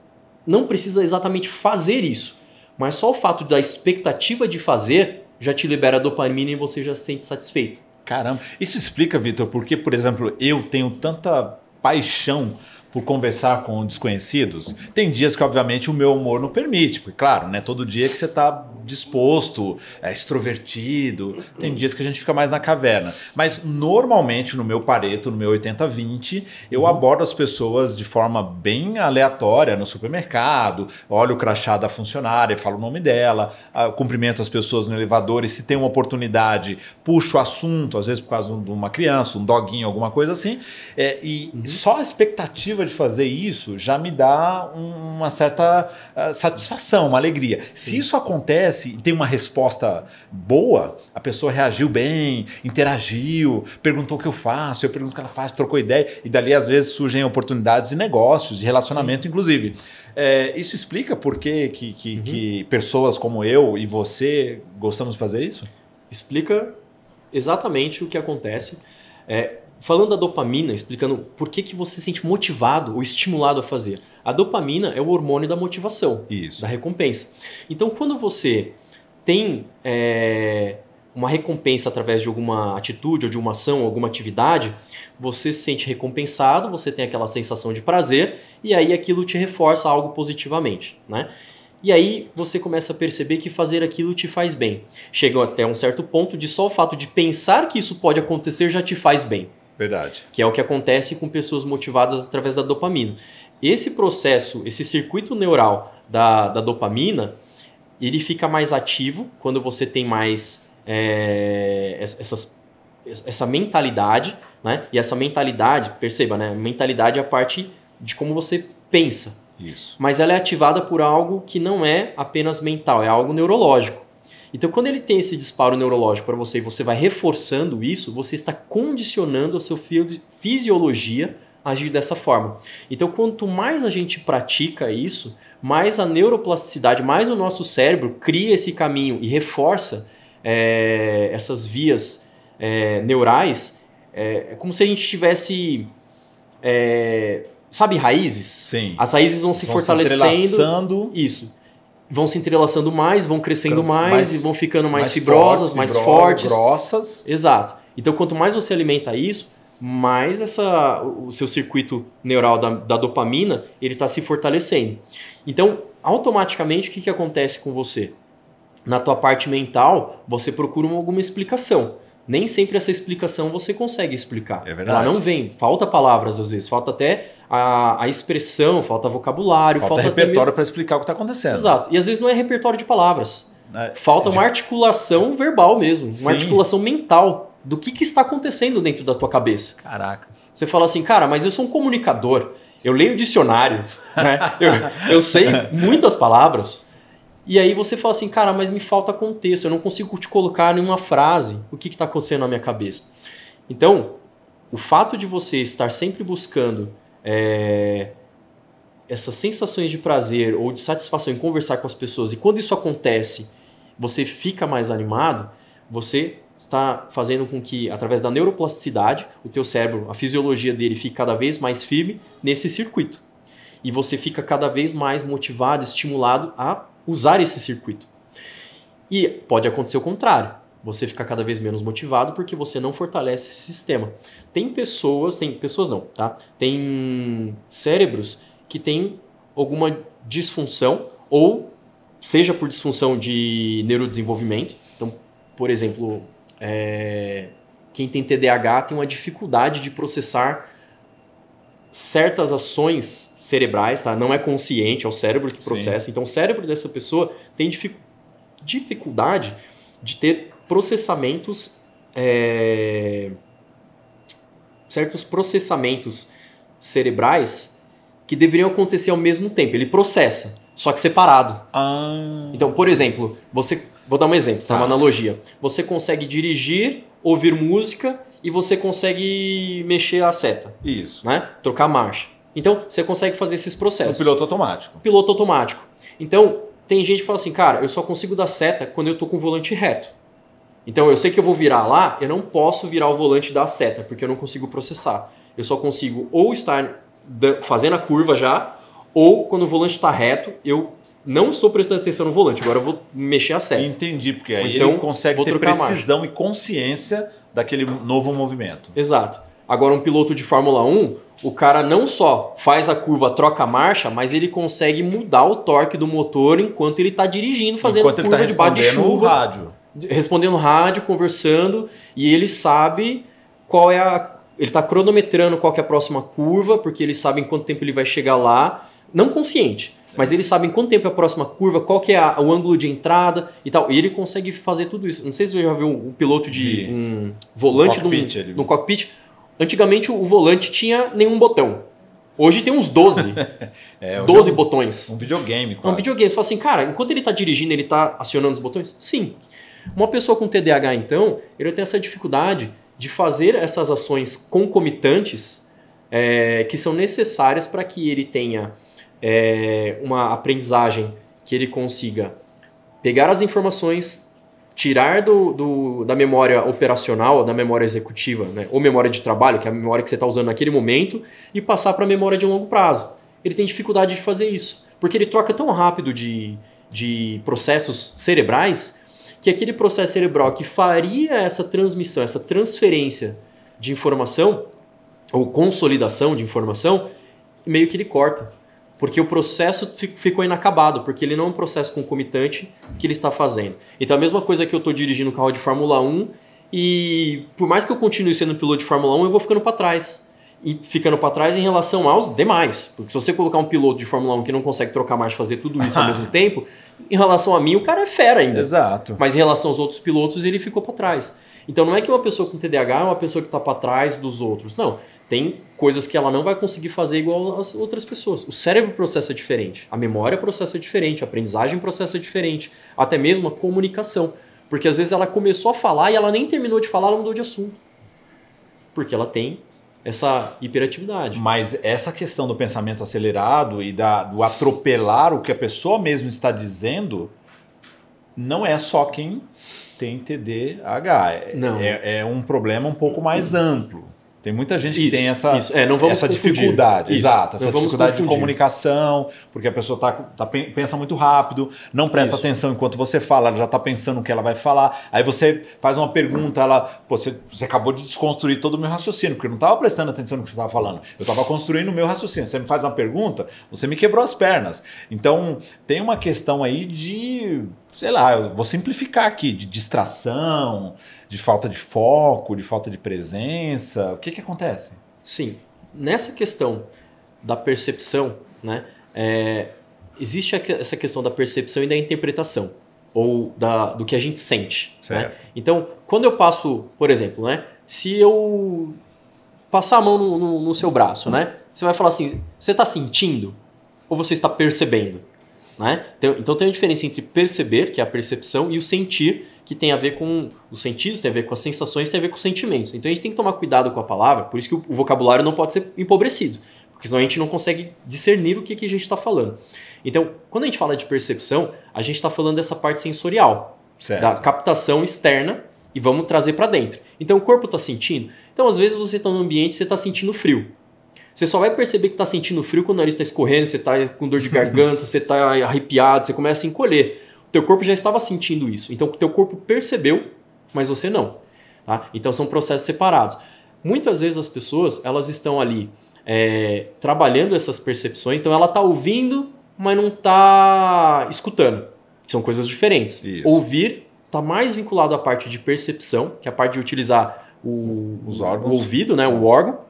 não precisa exatamente fazer isso, mas só o fato da expectativa de fazer já te libera dopamina e você já se sente satisfeito. Caramba, isso explica, Vitor, porque, por exemplo, eu tenho tanta paixão por conversar com desconhecidos. Tem dias que, obviamente, o meu humor não permite, porque, claro, não é todo dia que você está disposto, extrovertido, tem dias que a gente fica mais na caverna. Mas, normalmente, no meu Pareto, no meu 80-20, eu abordo as pessoas de forma bem aleatória no supermercado, olho o crachá da funcionária, falo o nome dela, cumprimento as pessoas no elevador e, se tem uma oportunidade, puxo o assunto, às vezes por causa de uma criança, um doguinho, alguma coisa assim, só a expectativa de fazer isso já me dá uma certa satisfação, uma alegria. Se isso acontece e tem uma resposta boa, a pessoa reagiu bem, interagiu, perguntou o que eu faço, eu pergunto o que ela faz, trocou ideia, e dali às vezes surgem oportunidades de negócios, de relacionamento, inclusive. Isso explica por que pessoas como eu e você gostamos de fazer isso? Explica exatamente o que acontece. Falando da dopamina, explicando por que você se sente motivado ou estimulado a fazer. A dopamina é o hormônio da motivação, da recompensa. Então, quando você tem uma recompensa através de alguma atitude ou de uma ação, alguma atividade, você se sente recompensado, você tem aquela sensação de prazer e aí aquilo te reforça algo positivamente, né? E aí você começa a perceber que fazer aquilo te faz bem. Chega até um certo ponto de só o fato de pensar que isso pode acontecer já te faz bem. Verdade. Que é o que acontece com pessoas motivadas através da dopamina. Esse processo, esse circuito neural da dopamina, ele fica mais ativo quando você tem mais essa mentalidade, né? E essa mentalidade, perceba, né? Mentalidade é a parte de como você pensa. Isso. Mas ela é ativada por algo que não é apenas mental, é algo neurológico. Então, quando ele tem esse disparo neurológico para você e você vai reforçando isso, você está condicionando a sua fisiologia a agir dessa forma. Então, quanto mais a gente pratica isso, mais a neuroplasticidade, mais o nosso cérebro cria esse caminho e reforça essas vias neurais. É como se a gente tivesse... sabe, raízes? Sim. As raízes vão se fortalecendo. Entrelaçando. Isso. Vão se entrelaçando mais, vão crescendo mais e vão ficando mais fibrosas, mais fortes. Grossas. Exato. Então, quanto mais você alimenta isso, mais o seu circuito neural da dopamina ele está se fortalecendo. Então, automaticamente, o que acontece com você? Na tua parte mental, você procura alguma explicação. Nem sempre essa explicação você consegue explicar. É verdade. Ela não vem. Falta palavras, às vezes. Falta até a expressão, falta vocabulário. Falta repertório para explicar o que está acontecendo. Exato. E às vezes não é repertório de palavras. Falta uma articulação verbal mesmo. Uma articulação mental do que está acontecendo dentro da tua cabeça. Caracas. Você fala assim, cara, mas eu sou um comunicador. Eu leio dicionário. Né? eu sei muitas palavras. E aí você fala assim, cara, mas me falta contexto, eu não consigo te colocar em uma frase o que está acontecendo na minha cabeça. Então, o fato de você estar sempre buscando essas sensações de prazer ou de satisfação em conversar com as pessoas, e quando isso acontece, você fica mais animado, você está fazendo com que, através da neuroplasticidade, o teu cérebro, a fisiologia dele fique cada vez mais firme nesse circuito. E você fica cada vez mais motivado, estimulado a usar esse circuito. E pode acontecer o contrário. Você fica cada vez menos motivado porque você não fortalece esse sistema. Tem cérebros que têm alguma disfunção, ou seja por disfunção de neurodesenvolvimento. Então, por exemplo, quem tem TDAH tem uma dificuldade de processar certas ações cerebrais, tá? Não é consciente, é o cérebro que processa. Sim. Então, o cérebro dessa pessoa tem dificuldade de ter processamentos, certos processamentos cerebrais que deveriam acontecer ao mesmo tempo. Ele processa, só que separado. Então, por exemplo, vou dar um exemplo, tá? Uma analogia. Você consegue dirigir, ouvir música e você consegue mexer a seta. Isso. Né? Trocar marcha. Então, você consegue fazer esses processos. No piloto automático. Piloto automático. Então, tem gente que fala assim, cara, eu só consigo dar seta quando eu tô com o volante reto. Então, eu sei que eu vou virar lá, eu não posso virar o volante e dar a seta, porque eu não consigo processar. Eu só consigo ou estar fazendo a curva já, ou quando o volante está reto, eu não estou prestando atenção no volante, agora eu vou mexer a seta. Entendi, porque aí então, ele consegue ter precisão e consciência daquele novo movimento. Exato. Agora, um piloto de Fórmula 1, o cara não só faz a curva, troca a marcha, mas ele consegue mudar o torque do motor enquanto ele está dirigindo, fazendo curva debaixo de chuva. Rádio. Respondendo rádio, conversando, e ele sabe qual é ele está cronometrando qual que é a próxima curva, porque ele sabe em quanto tempo ele vai chegar lá, não consciente, mas ele sabe em quanto tempo é a próxima curva, qual que é o ângulo de entrada e tal. E ele consegue fazer tudo isso. Não sei se você já viu um piloto de um volante no cockpit. Antigamente o volante tinha nenhum botão. Hoje tem uns 12. 12 botões. Um videogame quase. Um videogame. Você fala assim, cara, enquanto ele está dirigindo, ele está acionando os botões? Sim. Uma pessoa com TDAH, então, ele tem essa dificuldade de fazer essas ações concomitantes que são necessárias para que ele tenha uma aprendizagem, que ele consiga pegar as informações, tirar da memória operacional, da memória executiva, né, ou memória de trabalho, que é a memória que você está usando naquele momento, e passar para a memória de longo prazo. Ele tem dificuldade de fazer isso, porque ele troca tão rápido de processos cerebrais, que aquele processo cerebral que faria essa transmissão, essa transferência de informação, ou consolidação de informação, meio que ele corta. Porque o processo ficou inacabado, porque ele não é um processo concomitante que ele está fazendo. Então a mesma coisa que eu estou dirigindo um carro de Fórmula 1, e por mais que eu continue sendo piloto de Fórmula 1, eu vou ficando para trás. E ficando para trás em relação aos demais. Porque se você colocar um piloto de Fórmula 1 que não consegue trocar marcha e fazer tudo isso ao mesmo tempo, em relação a mim, o cara é fera ainda. Exato. Mas em relação aos outros pilotos, ele ficou para trás. Então não é que uma pessoa com TDAH é uma pessoa que está para trás dos outros. Não. Tem coisas que ela não vai conseguir fazer igual as outras pessoas. O cérebro processa diferente. A memória processa diferente. A aprendizagem processa diferente. Até mesmo a comunicação. Porque às vezes ela começou a falar e ela nem terminou de falar, ela mudou de assunto. Porque ela tem essa hiperatividade. Mas essa questão do pensamento acelerado e do atropelar o que a pessoa mesmo está dizendo não é só quem tem TDAH. Não. É um problema um pouco mais amplo. Tem muita gente que tem essa não vamos essa confundir. dificuldade, Isso. exato, essa Não vamos dificuldade de confundir. comunicação, porque a pessoa pensa muito rápido, não presta Isso. atenção enquanto você fala, ela já está pensando o que ela vai falar, aí você faz uma pergunta, você acabou de desconstruir todo o meu raciocínio, porque eu não estava prestando atenção no que você estava falando, eu estava construindo o meu raciocínio, você me faz uma pergunta, você me quebrou as pernas. Então, tem uma questão aí de, sei lá, eu vou simplificar aqui, de distração, de falta de foco, de falta de presença, o que acontece? Sim, nessa questão da percepção, né, existe essa questão da percepção e da interpretação, ou do que a gente sente. Né? Então, quando eu passo, por exemplo, né, se eu passar a mão no seu braço, né, você vai falar assim, você está sentindo ou você está percebendo? Né? Então tem uma diferença entre perceber, que é a percepção, e o sentir, que tem a ver com os sentidos, tem a ver com as sensações, tem a ver com os sentimentos. Então a gente tem que tomar cuidado com a palavra, por isso que o vocabulário não pode ser empobrecido, porque senão a gente não consegue discernir o que a gente está falando. Então, quando a gente fala de percepção, a gente está falando dessa parte sensorial, da captação externa, e vamos trazer para dentro. Então o corpo está sentindo. Então às vezes você está no ambiente e você está sentindo frio. Você só vai perceber que está sentindo frio quando o nariz está escorrendo, você está com dor de garganta, você está arrepiado, você começa a encolher. O teu corpo já estava sentindo isso. Então o teu corpo percebeu, mas você não. Tá? Então são processos separados. Muitas vezes as pessoas elas estão ali trabalhando essas percepções, então ela está ouvindo, mas não está escutando. São coisas diferentes. Isso. Ouvir está mais vinculado à parte de percepção, que é a parte de utilizar os órgãos. O ouvido, né, o órgão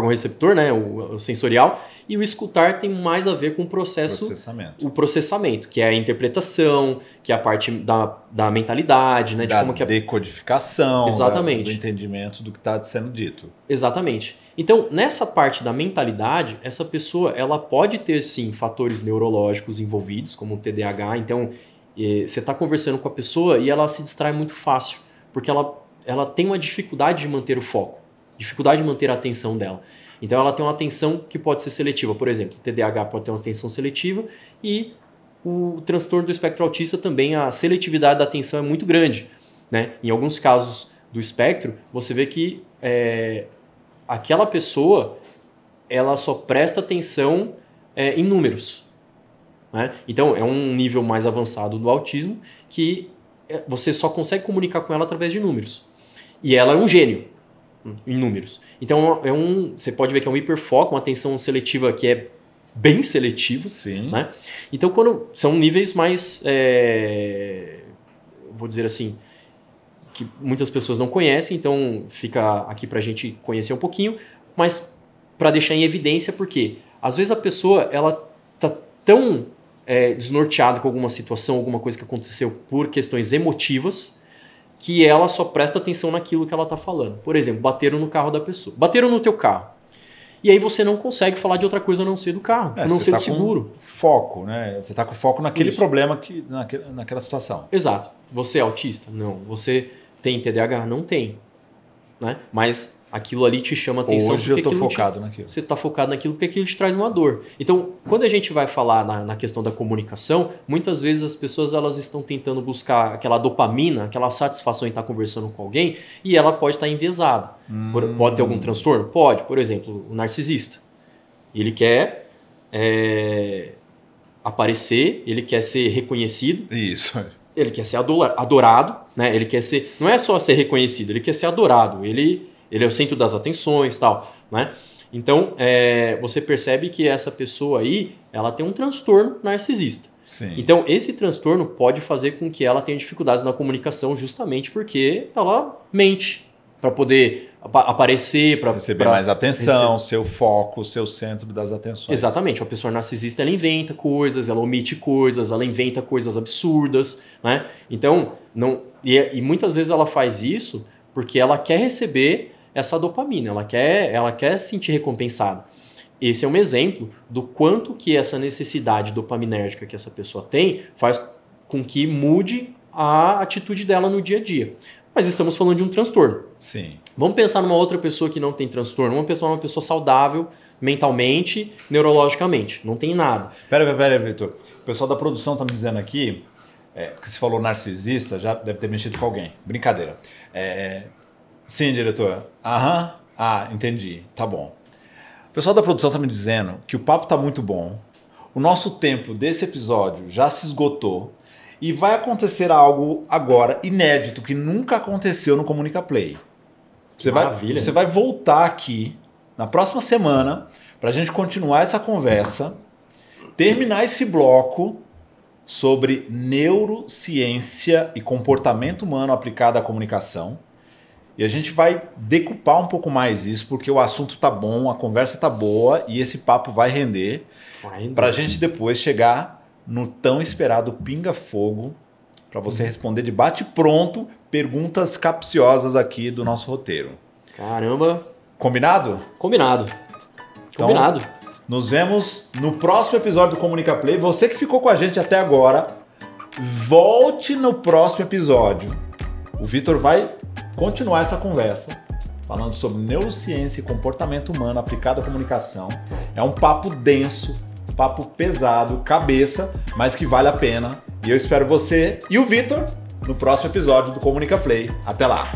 receptor, né, o sensorial, e o escutar tem mais a ver com o processamento, que é a interpretação, que é a parte da mentalidade, né, da de como que decodificação, exatamente, do entendimento do que está sendo dito. Exatamente. Então, nessa parte da mentalidade, essa pessoa ela pode ter, sim, fatores neurológicos envolvidos, como o TDAH. Então, você está conversando com a pessoa e ela se distrai muito fácil, porque ela tem uma dificuldade de manter o foco. Dificuldade de manter a atenção dela. Então ela tem uma atenção que pode ser seletiva. Por exemplo, o TDAH pode ter uma atenção seletiva e o transtorno do espectro autista também, a seletividade da atenção é muito grande. Né? Em alguns casos do espectro, você vê que aquela pessoa ela só presta atenção em números. Né? Então é um nível mais avançado do autismo que você só consegue comunicar com ela através de números. E ela é um gênio em números. Então você pode ver que é um hiperfoco, uma atenção seletiva que é bem seletiva. Sim. Né? Então são níveis mais, vou dizer assim, que muitas pessoas não conhecem, então fica aqui para a gente conhecer um pouquinho, mas para deixar em evidência, porque às vezes a pessoa ela está tão desnorteada com alguma situação, alguma coisa que aconteceu por questões emotivas, que ela só presta atenção naquilo que ela está falando. Por exemplo, bateram no carro da pessoa. Bateram no teu carro. E aí você não consegue falar de outra coisa a não ser do carro, a não ser do seguro. Foco, né? Você está com foco naquele problema, naquela situação. Exato. Você é autista? Não. Você tem TDAH? Não tem. Né? Mas aquilo ali te chama atenção. Hoje eu estou focado naquilo. Você está focado naquilo porque aquilo te traz uma dor. Então, quando a gente vai falar na questão da comunicação, muitas vezes as pessoas elas estão tentando buscar aquela dopamina, aquela satisfação em estar conversando com alguém, e ela pode estar enviesada. Pode ter algum transtorno? Pode. Por exemplo, o narcisista. Ele quer aparecer, ele quer ser reconhecido. Isso. Ele quer ser adorado, né? Ele quer ser... Não é só ser reconhecido, ele quer ser adorado. Ele é o centro das atenções e tal, né? Então, você percebe que essa pessoa aí, ela tem um transtorno narcisista. Sim. Então, esse transtorno pode fazer com que ela tenha dificuldades na comunicação justamente porque ela mente para poder aparecer, para receber mais atenção, seu foco, seu centro das atenções. Exatamente. Uma pessoa narcisista, ela inventa coisas, ela omite coisas, ela inventa coisas absurdas, né? Então, e muitas vezes ela faz isso porque ela quer receber essa dopamina, ela quer se sentir recompensada. Esse é um exemplo do quanto que essa necessidade dopaminérgica que essa pessoa tem faz com que mude a atitude dela no dia a dia. Mas estamos falando de um transtorno. Sim. Vamos pensar numa outra pessoa que não tem transtorno, uma pessoa saudável mentalmente, neurologicamente, não tem nada. Pera, Vitor. O pessoal da produção está me dizendo aqui, que você falou narcisista, já deve ter mexido com alguém. Brincadeira. Sim, diretor. Ah, entendi. Tá bom. O pessoal da produção tá me dizendo que o papo tá muito bom. O nosso tempo desse episódio já se esgotou. E vai acontecer algo agora inédito que nunca aconteceu no Comunica Play. Você vai voltar aqui na próxima semana para a gente continuar essa conversa, terminar esse bloco sobre neurociência e comportamento humano aplicado à comunicação. E a gente vai decupar um pouco mais isso, porque o assunto tá bom, a conversa tá boa e esse papo vai render para a gente depois chegar no tão esperado pinga-fogo para você responder de bate-pronto perguntas capciosas aqui do nosso roteiro. Caramba! Combinado? Combinado. Então, Combinado. Nos vemos no próximo episódio do Comunica Play. Você que ficou com a gente até agora, volte no próximo episódio. O Vitor vai continuar essa conversa falando sobre neurociência e comportamento humano aplicado à comunicação. É um papo denso, papo pesado, cabeça, mas que vale a pena. E eu espero você e o Vitor no próximo episódio do Comunica Play. Até lá!